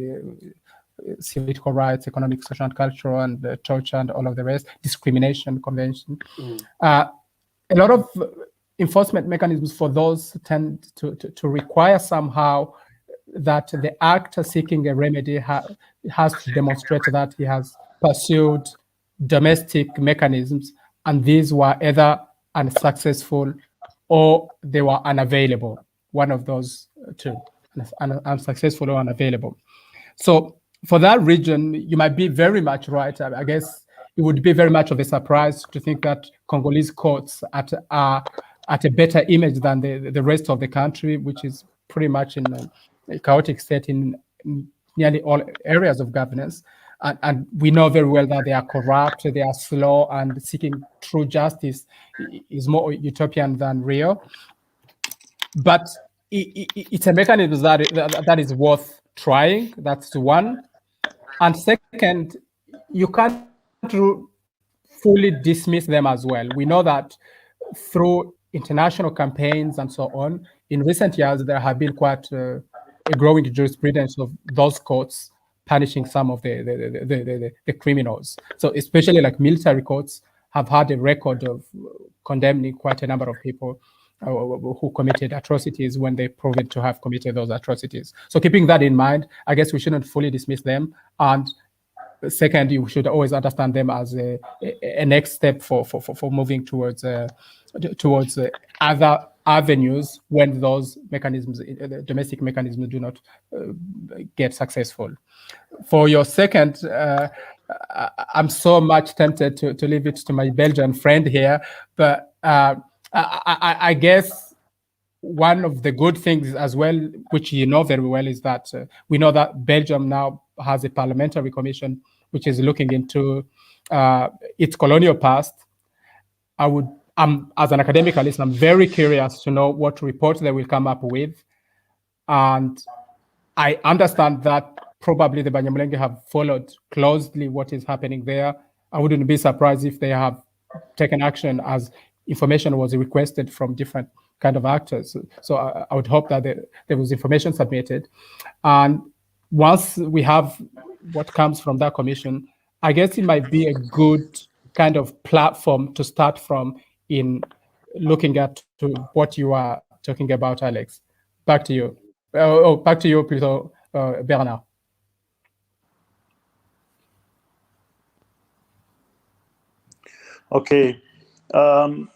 civil political rights, economic, social, and cultural, and torture, and all of the rest, discrimination convention. A lot of enforcement mechanisms for those tend to require somehow that the actor seeking a remedy has to demonstrate that he has pursued domestic mechanisms, and these were either unsuccessful or they were unavailable. One of those two, unsuccessful or unavailable. So for that region, you might be very much right. I guess it would be very much of a surprise to think that Congolese courts are at a better image than the rest of the country, which is pretty much in a chaotic state in nearly all areas of governance. And we know very well that they are corrupt, they are slow, and seeking true justice is more utopian than real. But it's a mechanism that is worth trying. That's one. And second, you can't fully dismiss them as well. We know that through international campaigns and so on, in recent years, there have been quite a growing jurisprudence of those courts punishing some of the criminals. So especially like military courts have had a record of condemning quite a number of people who committed atrocities when they proven to have committed those atrocities. So keeping that in mind, I guess we shouldn't fully dismiss them. And second, you should always understand them as a next step for moving towards other avenues when those mechanisms, domestic mechanisms, do not get successful. For your second, I'm so much tempted to leave it to my Belgian friend here, but I guess one of the good things as well, which you know very well, is that we know that Belgium now has a parliamentary commission which is looking into its colonial past. As an academic, at least, I'm very curious to know what report they will come up with. And I understand that probably the Banyamulenge have followed closely what is happening there. I wouldn't be surprised if they have taken action as information was requested from different kind of actors. So I would hope that there was information submitted. And once we have what comes from that commission, I guess it might be a good kind of platform to start from in looking at to what you are talking about, Alex. Back to you. Back to you, plutôt, Bernard. Okay. I'd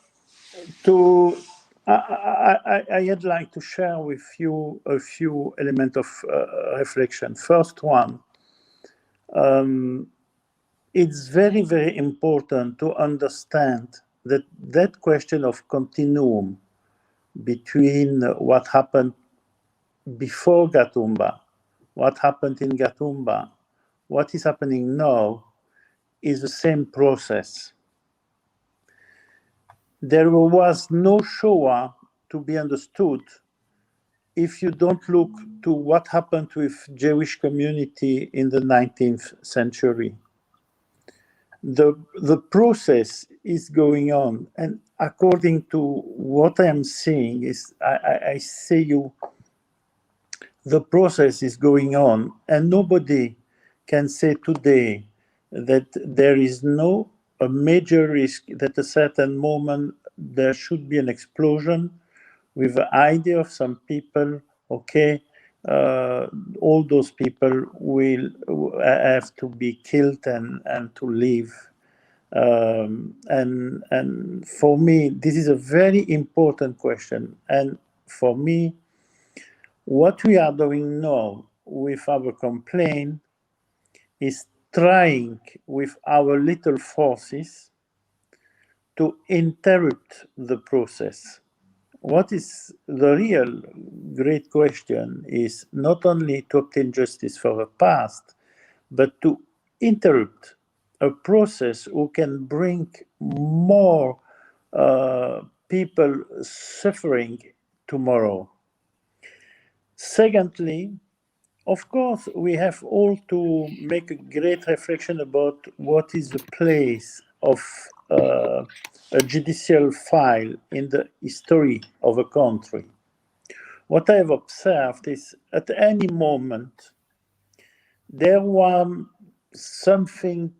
like to share with you a few elements of reflection. First one, it's very, very important to understand that question of continuum between what happened before Gatumba, what happened in Gatumba, what is happening now, is the same process. There was no Shoah to be understood if you don't look to what happened with Jewish community in the 19th century. The process is going on, and according to what I am seeing is, I say you, the process is going on, and nobody can say today that there is no a major risk that at a certain moment there should be an explosion with the idea of some people, okay, all those people will have to be killed and to leave. And for me, this is a very important question. And for me, what we are doing now with our complaint is trying with our little forces to interrupt the process. What is the real great question is not only to obtain justice for the past, but to interrupt a process who can bring more people suffering tomorrow. Secondly, of course, we have all to make a great reflection about what is the place of a judicial file in the history of a country. What I have observed is at any moment, there was something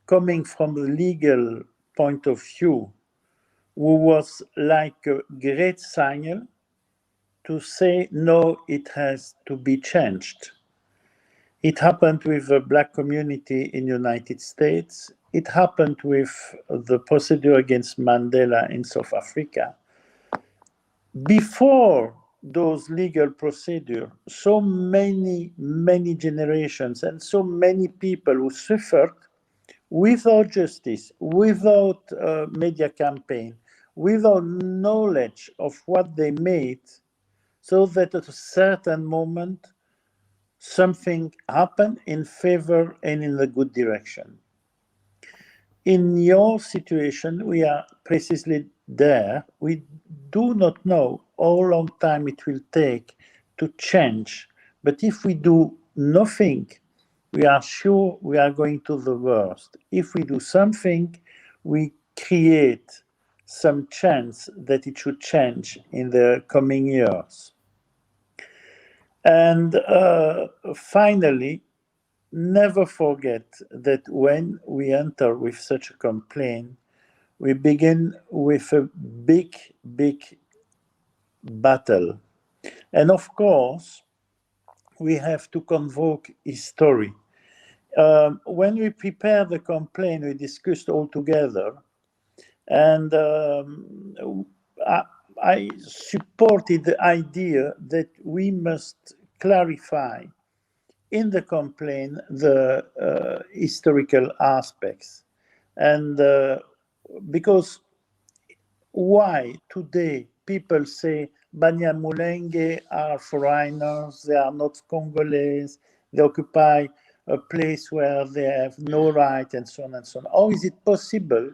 coming from the legal point of view who was like a great signal to say, no, it has to be changed. It happened with the Black community in the United States. It happened with the procedure against Mandela in South Africa. Before those legal procedures, so many generations and so many people who suffered without justice, without media campaign, without knowledge of what they made, so that at a certain moment, something happened in favor and in the good direction. In your situation, we are precisely there. We do not know how long time it will take to change. But if we do nothing, we are sure we are going to the worst. If we do something, we create some chance that it should change in the coming years. And finally, never forget that when we enter with such a complaint, we begin with a big battle. And of course, we have to convoke history. When we prepared the complaint, we discussed all together, and I supported the idea that we must clarify in the complaint the historical aspects. And because why today people say Banyamulenge are foreigners, they are not Congolese, they occupy a place where they have no right, and so on and so on. How is it possible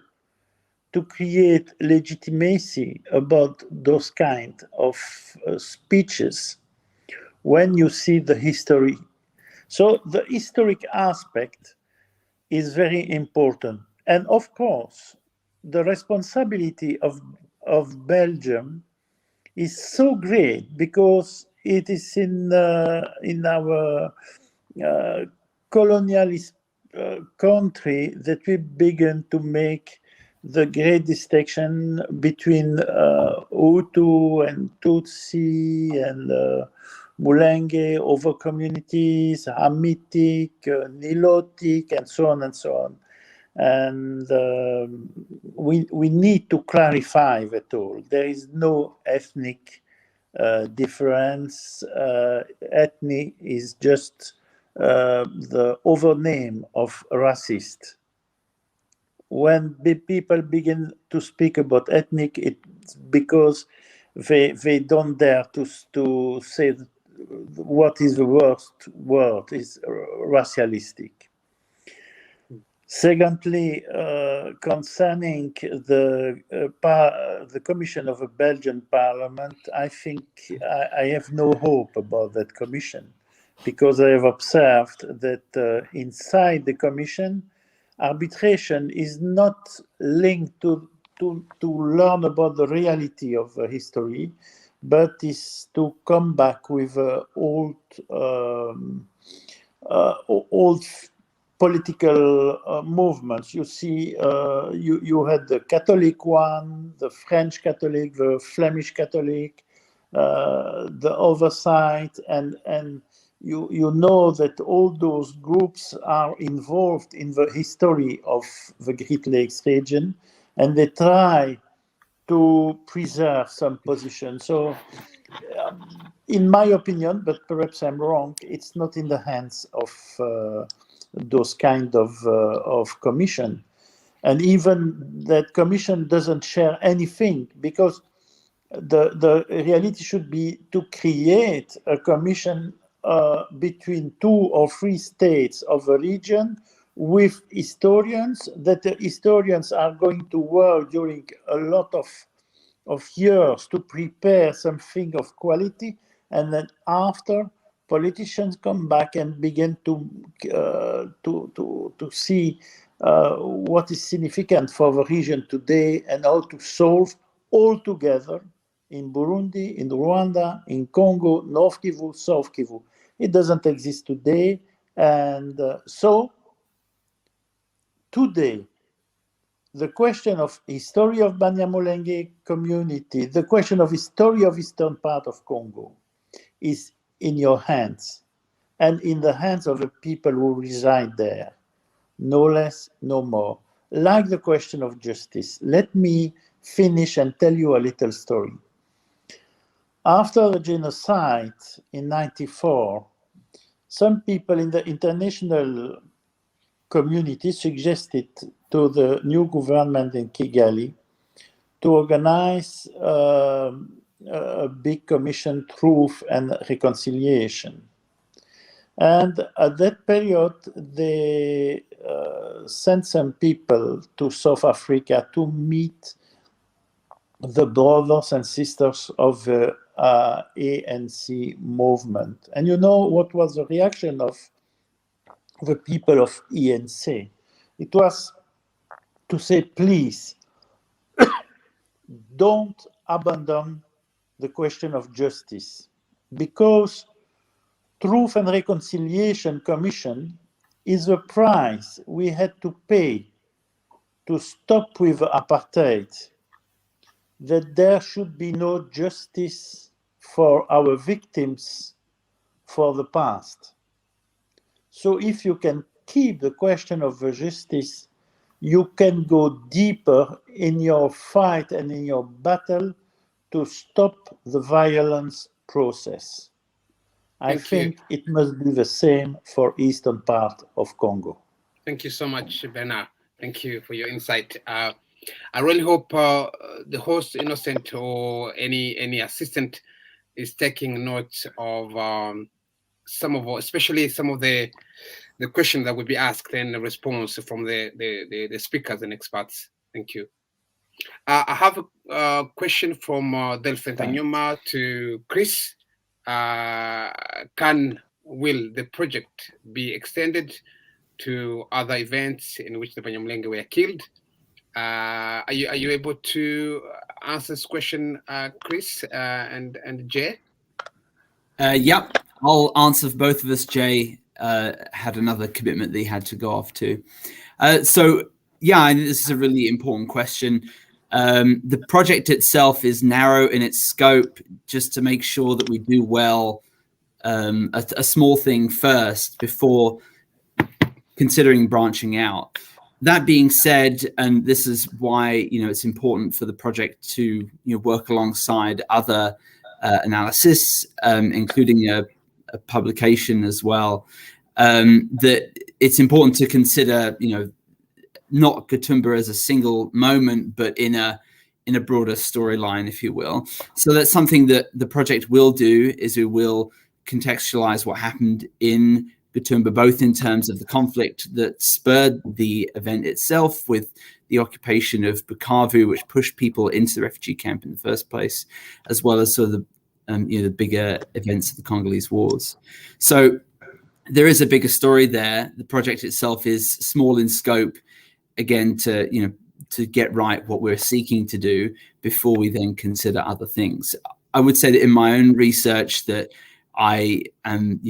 to create legitimacy about those kind of speeches when you see the history? So the historic aspect is very important. And of course, the responsibility of Belgium is so great because it is in our colonialist country that we begin to make the great distinction between Hutu and Tutsi and Mulenge over communities, Hamitic, Nilotic, and so on and so on. And we need to clarify that all. There is no ethnic difference. Ethnic is just the overname of racist. When people begin to speak about ethnic, it's because they don't dare to say what is the worst word is racialistic. Secondly, concerning the commission of a Belgian parliament, I think I have no hope about that commission, because I have observed that inside the commission, arbitration is not linked to learn about the reality of history, but is to come back with old political movements. You see, you had the Catholic one, the French Catholic, the Flemish Catholic, the other side, and you know that all those groups are involved in the history of the Great Lakes region, and they try to preserve some position. So, in my opinion, but perhaps I'm wrong, it's not in the hands of those kind of commission. And even that commission doesn't share anything, because the reality should be to create a commission between 2 or 3 states of a region with historians, that the historians are going to work during a lot of years to prepare something of quality, And then after, politicians come back and begin to see what is significant for the region today and how to solve all together in Burundi, in Rwanda, in Congo, North Kivu, South Kivu. It doesn't exist today. And so today, the question of history of Banyamulenge community, the question of history of eastern part of Congo is in your hands and in the hands of the people who reside there. No less, no more. Like the question of justice, let me finish and tell you a little story. After the genocide in 1994, some people in the international community suggested to the new government in Kigali to organize a big commission, Truth and Reconciliation. And at that period, they sent some people to South Africa to meet the brothers and sisters of the ANC movement. And you know what was the reaction of the people of ANC? It was to say, please, don't abandon the question of justice, because Truth and Reconciliation Commission is the price we had to pay to stop with apartheid, that there should be no justice for our victims for the past. So if you can keep the question of the justice, you can go deeper in your fight and in your battle to stop the violence process. I think it must be the same for eastern part of Congo. Thank you so much, Bernard. Thank you for your insight. I really hope the host, Innocent, or any assistant is taking note of some of, especially some of the questions that will be asked and the response from the speakers and experts. Thank you. I have a question from Delphine Tanyuma to Chris. Will the project be extended to other events in which the Banyamulenge were killed? Are you able to answer this question, Chris and Jay? Yep, I'll answer for both of us. Jay had another commitment that he had to go off to. So yeah, I think this is a really important question. The project itself is narrow in its scope, just to make sure that we do well a small thing first before considering branching out. That being said, and this is why it's important for the project to work alongside other analysis, including a publication as well. That it's important to consider, not Katumba as a single moment, but in a broader storyline, if you will. So that's something that the project will do, is we will contextualize what happened in Gatumba, both in terms of the conflict that spurred the event itself with the occupation of Bukavu, which pushed people into the refugee camp in the first place, as well as sort of the bigger events of the Congolese wars. So there is a bigger story there. The project itself is small in scope, again, to get right what we're seeking to do before we then consider other things. I would say that in my own research that I am,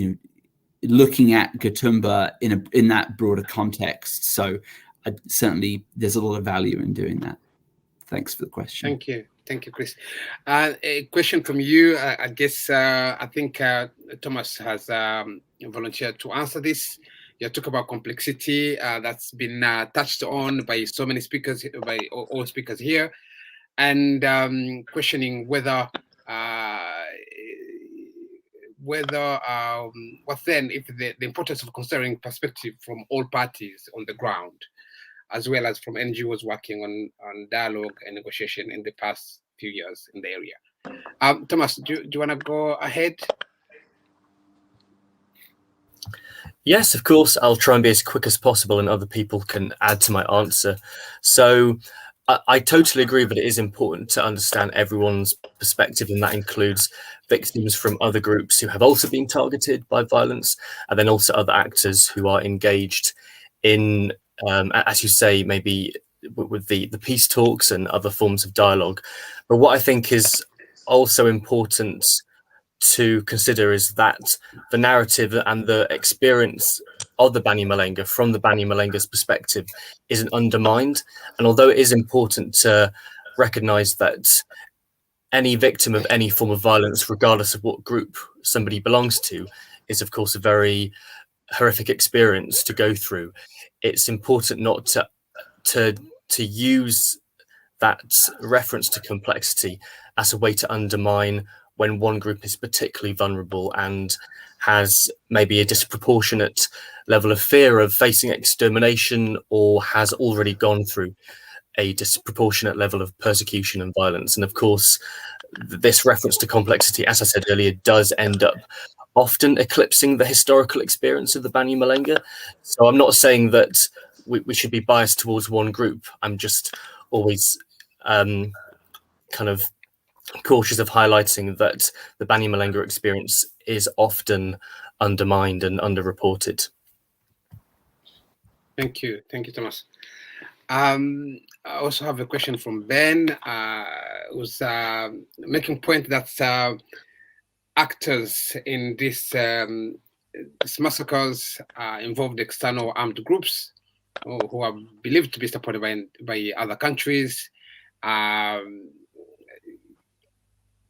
looking at Gatumba in that broader context. So certainly there's a lot of value in doing that. Thanks for the question. Thank you, Chris. A question from you. I guess I think Thomas has volunteered to answer this. You talk about complexity that's been touched on by so many speakers, by all speakers here, and questioning whether what then if the importance of considering perspective from all parties on the ground, as well as from NGOs working on dialogue and negotiation in the past few years in the area. Thomas, do you want to go ahead? Yes, of course. I'll try and be as quick as possible and other people can add to my answer. So I totally agree, but it is important to understand everyone's perspective, and that includes victims from other groups who have also been targeted by violence, and then also other actors who are engaged in, as you say, maybe with the peace talks and other forms of dialogue. But what I think is also important to consider is that the narrative and the experience of the Banyamulenge from the Banyamulenge's perspective isn't undermined. And although it is important to recognize that any victim of any form of violence, regardless of what group somebody belongs to, is of course a very horrific experience to go through, it's important not to use that reference to complexity as a way to undermine when one group is particularly vulnerable and has maybe a disproportionate level of fear of facing extermination, or has already gone through a disproportionate level of persecution and violence. And of course, this reference to complexity, as I said earlier, does end up often eclipsing the historical experience of the Banyamulenge. So I'm not saying that we should be biased towards one group. I'm just always kind of cautious of highlighting that the Banyamulenge experience is often undermined and underreported. Thank you, Thomas. I also have a question from Ben, who's making point that actors in these massacres involved external armed groups who are believed to be supported by other countries.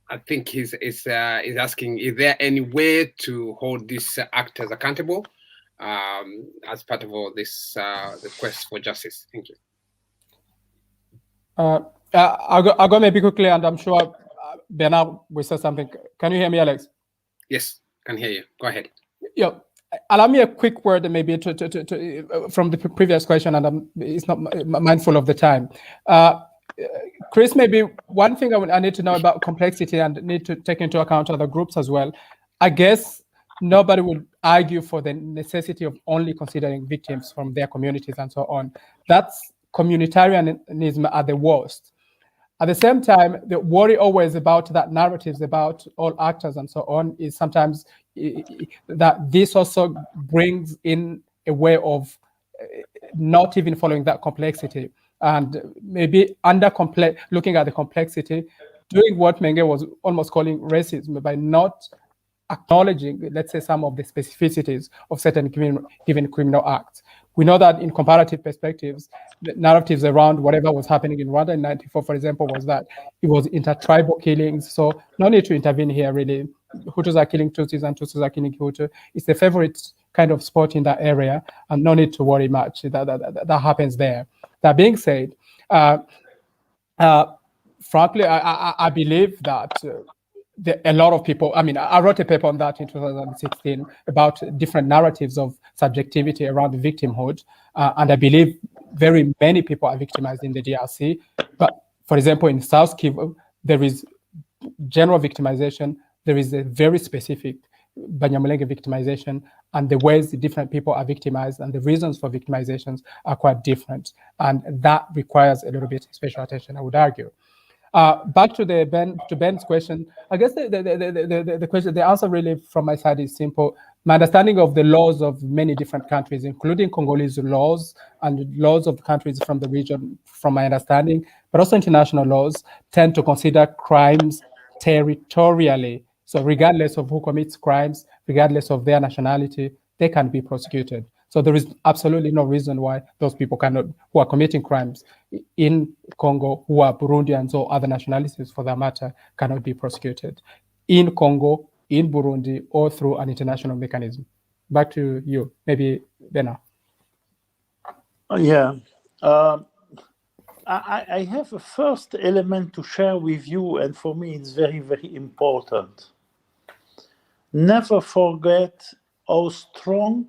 I think he's asking, is there any way to hold these actors accountable as part of all this the quest for justice? Thank you. I'll go maybe quickly, and I'm sure Bernard will say something. Can you hear me, Alex? Yes, can hear you. Go ahead. Yeah. Allow me a quick word maybe from the previous question, and it's not mindful of the time. Chris, maybe one thing I need to know about complexity and need to take into account other groups as well. I guess nobody will argue for the necessity of only considering victims from their communities and so on. That's communitarianism at the worst. At the same time, the worry always about that narratives about all actors and so on is sometimes that this also brings in a way of not even following that complexity, and maybe looking at the complexity, doing what Menge was almost calling racism by not acknowledging, let's say, some of the specificities of certain given criminal acts. We know that in comparative perspectives, the narratives around whatever was happening in Rwanda in '94, for example, was that it was intertribal killings. So no need to intervene here, really. Hutus are killing Tutsis and Tutsis are killing Hutu. It's the favorite kind of spot in that area, and no need to worry much. That happens there. That being said, frankly, I believe that a lot of people, I mean, I wrote a paper on that in 2016 about different narratives of subjectivity around victimhood. And I believe very many people are victimized in the DRC. But for example, in South Kivu, there is general victimization. There is a very specific Banyamulenge victimization, and the ways the different people are victimized and the reasons for victimizations are quite different. And that requires a little bit of special attention, I would argue. Back to Ben's question, I guess the question, the answer really from my side is simple. My understanding of the laws of many different countries, including Congolese laws and laws of countries from the region, from my understanding, but also international laws, tend to consider crimes territorially. So regardless of who commits crimes, regardless of their nationality, they can be prosecuted. So there is absolutely no reason why those people who are committing crimes in Congo, who are Burundians or other nationalities for that matter, cannot be prosecuted in Congo, in Burundi, or through an international mechanism. Back to you, maybe Bernard. Yeah. I have a first element to share with you, and for me it's very, very important. Never forget how strong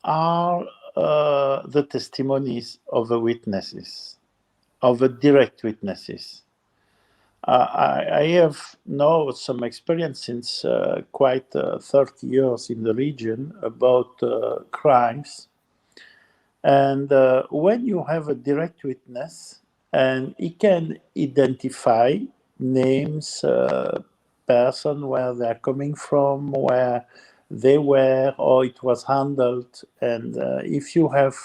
are the testimonies of the witnesses, of the direct witnesses. I have now some experience since quite 30 years in the region about crimes. And when you have a direct witness, and he can identify names, person, where they're coming from, where they were, or it was handled. And if you have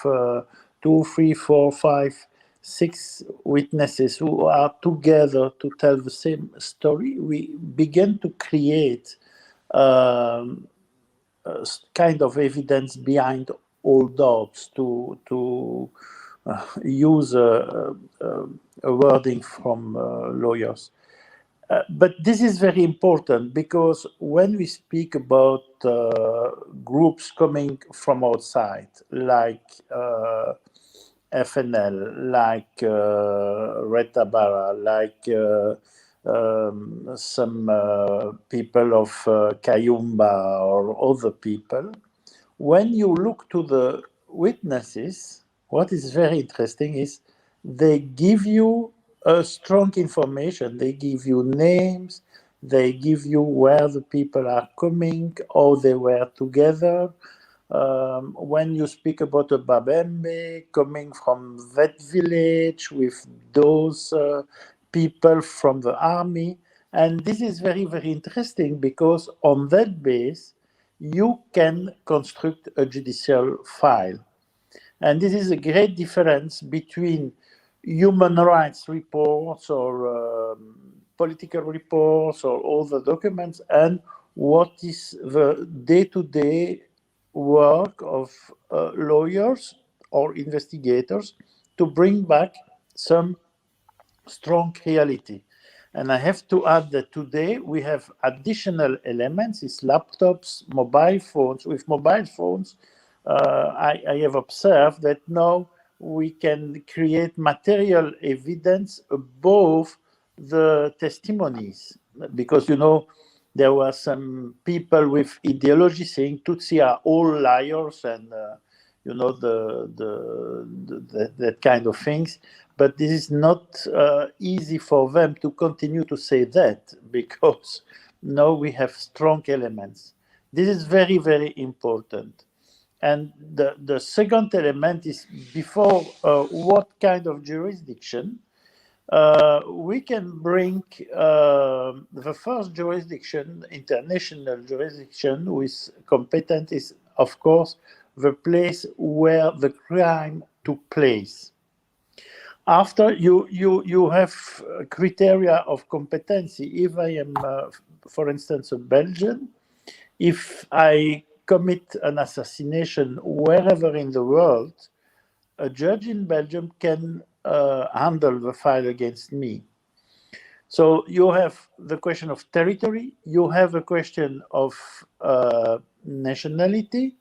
2, 3, 4, 5, 6 witnesses who are together to tell the same story, we begin to create kind of evidence behind all doubts, to use a wording from lawyers. But this is very important, because when we speak about groups coming from outside, like FNL, like Red Tabara, like some people of Kayumba or other people, when you look to the witnesses, what is very interesting is they give you strong information. They give you names, they give you where the people are coming, how they were together. When you speak about a Babembe coming from that village with those people from the army. And this is very, very interesting, because on that base, you can construct a judicial file. And this is a great difference between human rights reports or political reports or other documents, and what is the day-to-day work of lawyers or investigators to bring back some strong reality. And I have to add that today we have additional elements, is laptops, mobile phones. With mobile phones, I have observed that now we can create material evidence above the testimonies, because, you know, there were some people with ideology saying Tutsi are all liars, and you know, that kind of things. But this is not easy for them to continue to say that, because now we have strong elements. This is very, very important. And the second element is, before what kind of jurisdiction, we can bring the first jurisdiction, international jurisdiction, with competent, is, of course, the place where the crime took place. After you have criteria of competency. If I am, for instance, a Belgian, if I commit an assassination wherever in the world, a judge in Belgium can handle the file against me. So you have the question of territory, you have a question of nationality.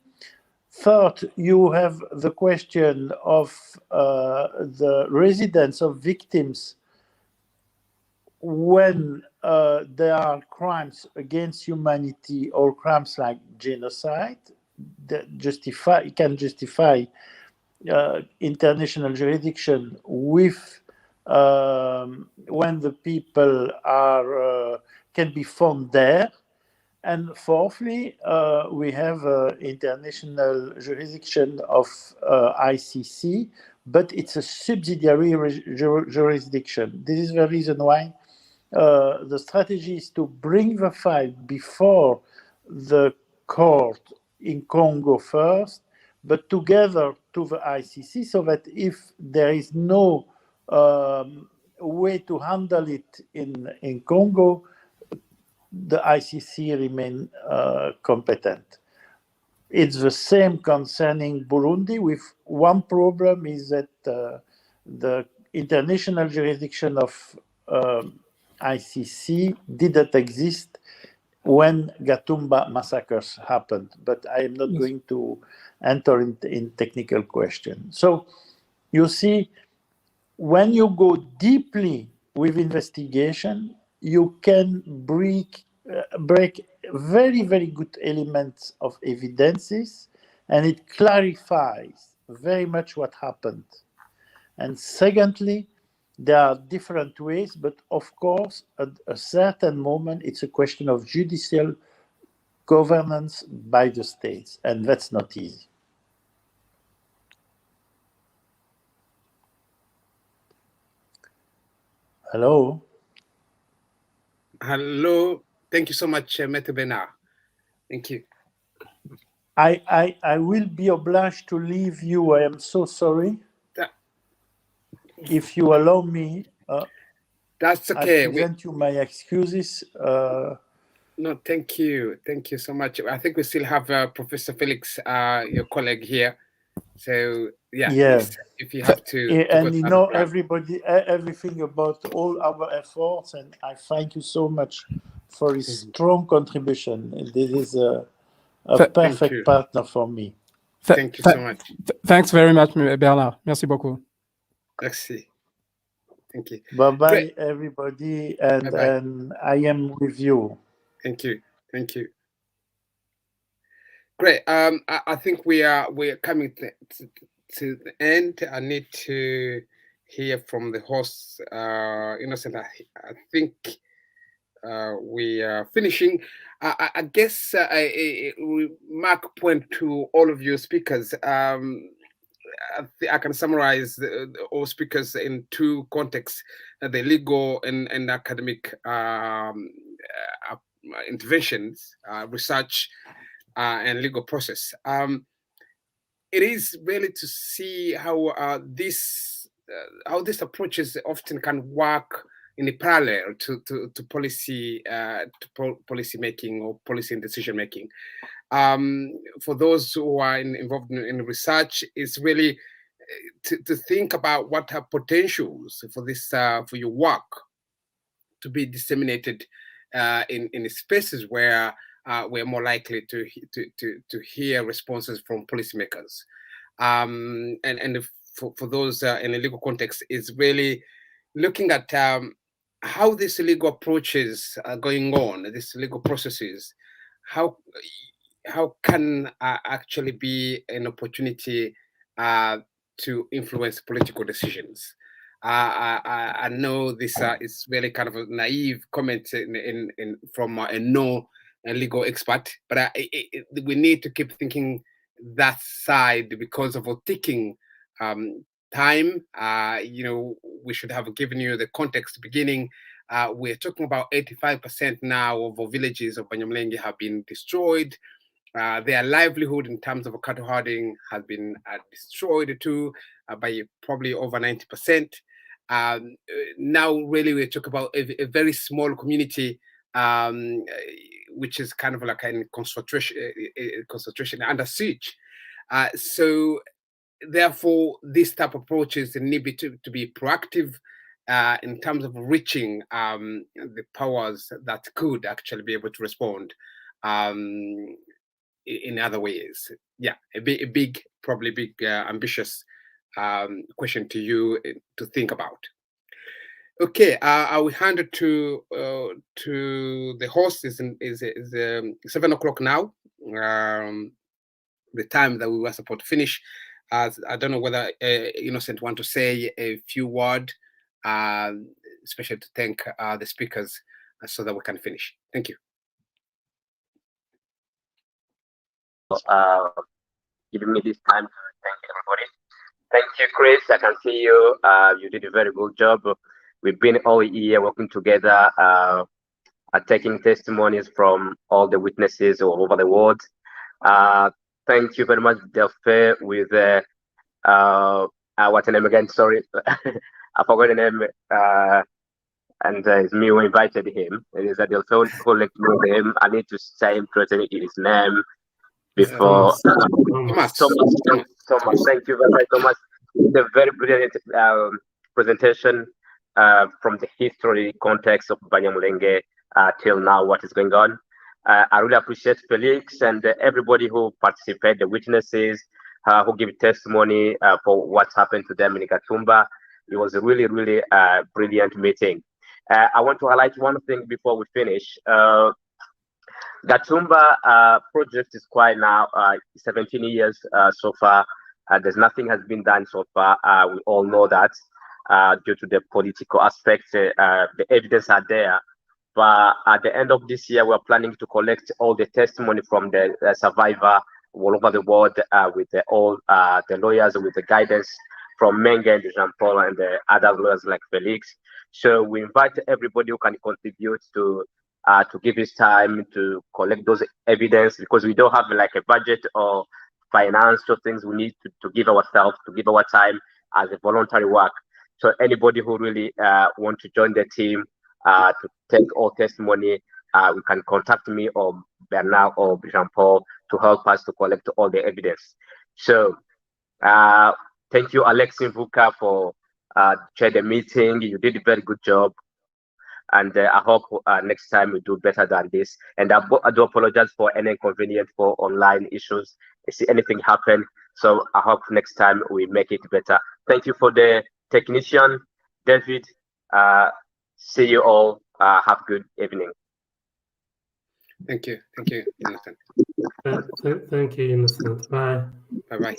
Third, you have the question of the residence of victims when there are crimes against humanity or crimes like genocide that can justify international jurisdiction with when the people are can be found there. And fourthly, we have international jurisdiction of ICC, but it's a subsidiary jurisdiction. This is the reason why the strategy is to bring the file before the court in Congo first, but together to the ICC, so that if there is no way to handle it in Congo, the ICC remain competent. It's the same concerning Burundi, with one problem is that the international jurisdiction of ICC didn't exist when Gatumba massacres happened, but I am not going to enter in technical questions. So you see, when you go deeply with investigation, you can break very, very good elements of evidences, and it clarifies very much what happened. And secondly, there are different ways, but of course, at a certain moment, it's a question of judicial governance by the states, and that's not easy. Hello. Hello. Thank you so much, Maitre Bernard. Thank you. I will be obliged to leave you. I am so sorry. If you allow me, that's okay. I present you my excuses. No, thank you. Thank you so much. I think we still have Professor Felix, your colleague here. So yeah, please, if you have to and go you to know other everything about all our efforts, and I thank you so much for his strong contribution. This is a perfect partner for me. Thank you so much. Thanks very much, Bernard. Merci beaucoup. Merci. Thank you. Bye-bye, Great. everybody, and, Bye-bye. and I am with you. Thank you. Thank you. Great. I think we're coming to the end. I need to hear from the host, Innocent. I think we are finishing. I guess a remark point to all of you speakers. I can summarize all speakers in two contexts: the legal and academic interventions, research, and legal process. It is really to see how these approaches often can work in a parallel to policy policy making or policy and decision making. For those who are involved in research, it's really to think about what are potentials for this for your work to be disseminated in spaces where we're more likely to hear responses from policymakers. And for those in a legal context, is really looking at how these legal approaches are going on, these legal processes, how can actually be an opportunity to influence political decisions. I know this is really kind of a naive comment from a legal expert, but we need to keep thinking that side because of a ticking time. We should have given you the context beginning. We're talking about 85% now of villages of Banyamulenge have been destroyed. Their livelihood in terms of cattle herding has been destroyed too by probably over 90%. Now really we're talking about a very small community which is kind of like a concentration under siege. So therefore, this type of approaches need to be proactive in terms of reaching the powers that could actually be able to respond in other ways. Yeah, a big, probably big, ambitious question to you to think about. Okay, I will hand it to the host. Is 7 o'clock now. The time that we were supposed to finish. I don't know whether Innocent want to say a few words, especially to thank the speakers, so that we can finish. Thank you. Giving me this time to thank everybody. Thank you, Chris. I can see you. You did a very good job. We've been all year working together, taking testimonies from all the witnesses all over the world. Thank you very much, Delphi, with what's the name again? Sorry, I forgot the name. And it's me who invited him. It is Delphi who let me know him. I need to say his name before. Thomas. Thank you very much, Thomas. The very brilliant presentation from the history context of Banyamulenge till now, what is going on. I really appreciate Felix and everybody who participated, the witnesses who give testimony for what's happened to them in Katumba. It was a really, really brilliant meeting. I want to highlight one thing before we finish. Gatumba project is quite now 17 years so far. There's nothing has been done so far. We all know that due to the political aspect, the evidence are there. But at the end of this year, we're planning to collect all the testimony from the survivor all over the world with all the lawyers, with the guidance from Menge and Jean-Paul and the other lawyers like Felix. So we invite everybody who can contribute to give his time to collect those evidence, because we don't have like a budget or financial things. We need to give ourselves, to give our time as a voluntary work. So anybody who really want to join the team to take all testimony, we can contact me or Bernard or Jean-Paul to help us to collect all the evidence. So thank you, Alex Mvuka, for chair the meeting. You did a very good job. And I hope next time we do better than this. And I do apologize for any inconvenience for online issues. I see anything happen. So I hope next time we make it better. Thank you for the technician, David. See you all. Have a good evening. Thank you. Thank you, Innocent. Thank you, Innocent. Bye. Bye-bye.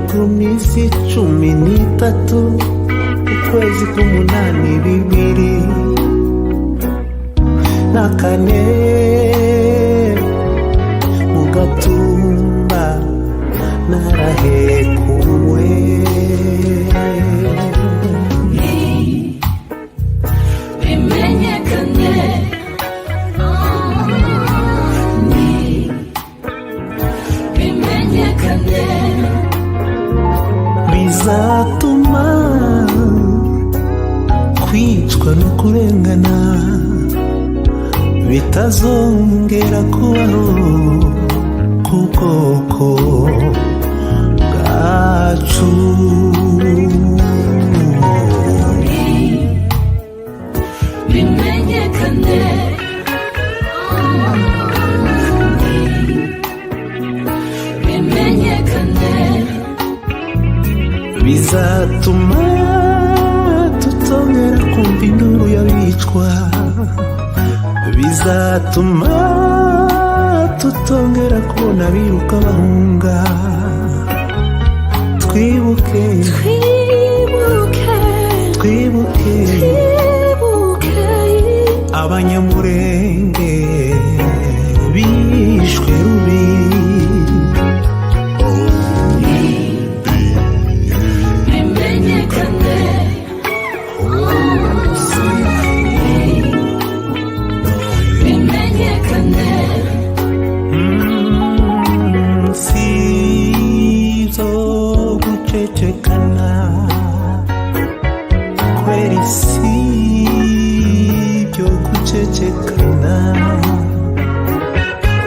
Kumisi 13 ukwezi k'umunani 2004 mu Gatumba narahekuwe bizatuma kwicwa no kurengana bitazongera kubaho ku bwoko bwacu. Bizatuma tutongera kumva induru y'abicwa, bizatuma tutongera kubona abiruka bahunga. Twibuke, twibuke, twibuke Abanyamulenge bishwe rubi.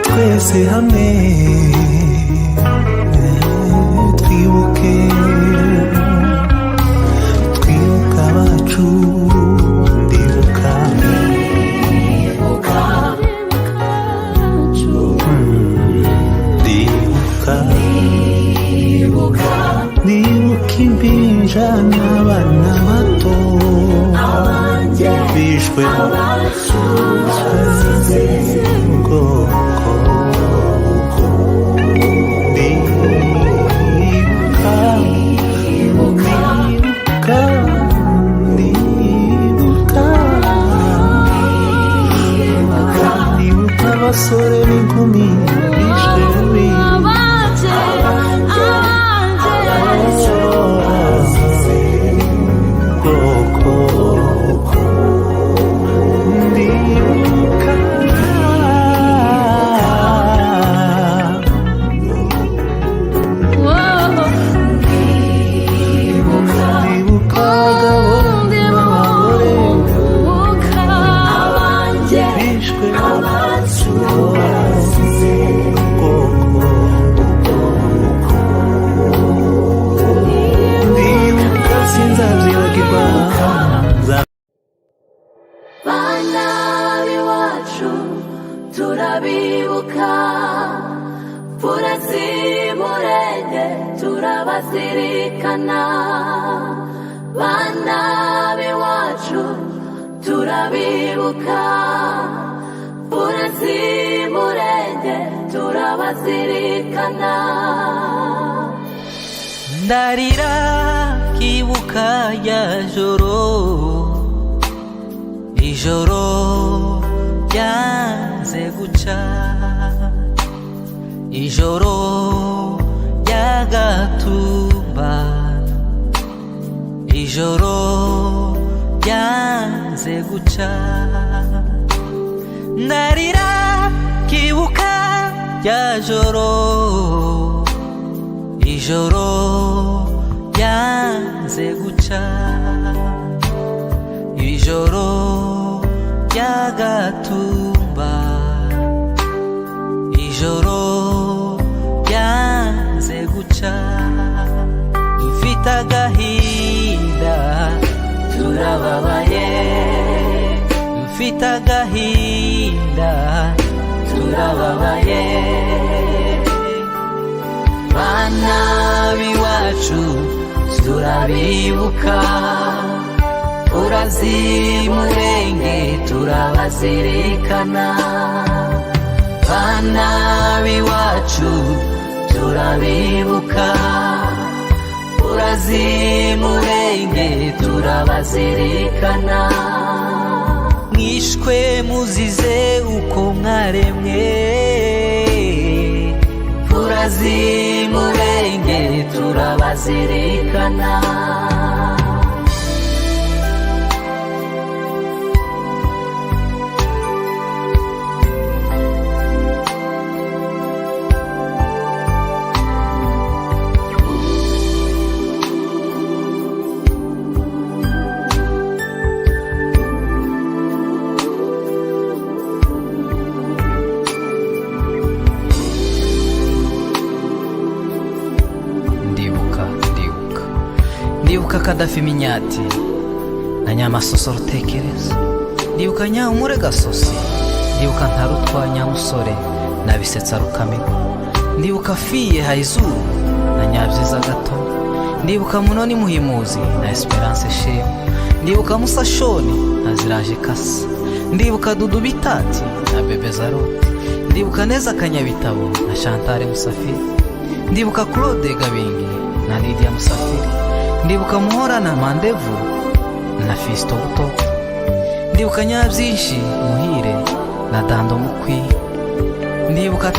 Twese hamwe twibuke, twibuka abacu. Ndibuka, ndibuka, ndibuka impinja n'abana bato bishwe abasore n'inkumi bishwe rubi. Ndibuka Murenge turabazirikana bana b'iwacu turabibuka Murenge turabazirikana ndarira kibuka ya joro ijoro ryanze guca ijoro rya Gatumba ijoro ryanze guca ndarira kibuka rya joro ijoro ryanze guca ijoro rya Gatumba ijoro ryanze guca dufite agahinda turababaye dufite agahinda turababaye bana b'iwacu turabibuka Murenge turabazirikana bana b'iwacu turabibuka Murenge turabazirikana mwishwe muzize uko mwaremwe Murenge turabazirikana ndibuka Kadafi Minyati na Nyamasosoro tekereza ndibuka Nyaumure Gasosi ndibuka Ntarutwa Nyamusore na Bisetsa Rukamigo ndibuka Fiye Haizuru na Nyabyiza Gato ndibuka Munoni Muhimuzi na Esperance Shema ndibuka Musa Shoni na Ziraje Kasa ndibuka Dudu Bitati na Bebe Zaroti ndibuka Neza Kanyabitabo na Chantal Musafiri ndibuka Claude Gabingi na Lydia Musafiri ndibuka Muhora na Mandevu na Fisto Buto ndibuka Nyabyinshi Muhire na Dando Mukwi ndibuka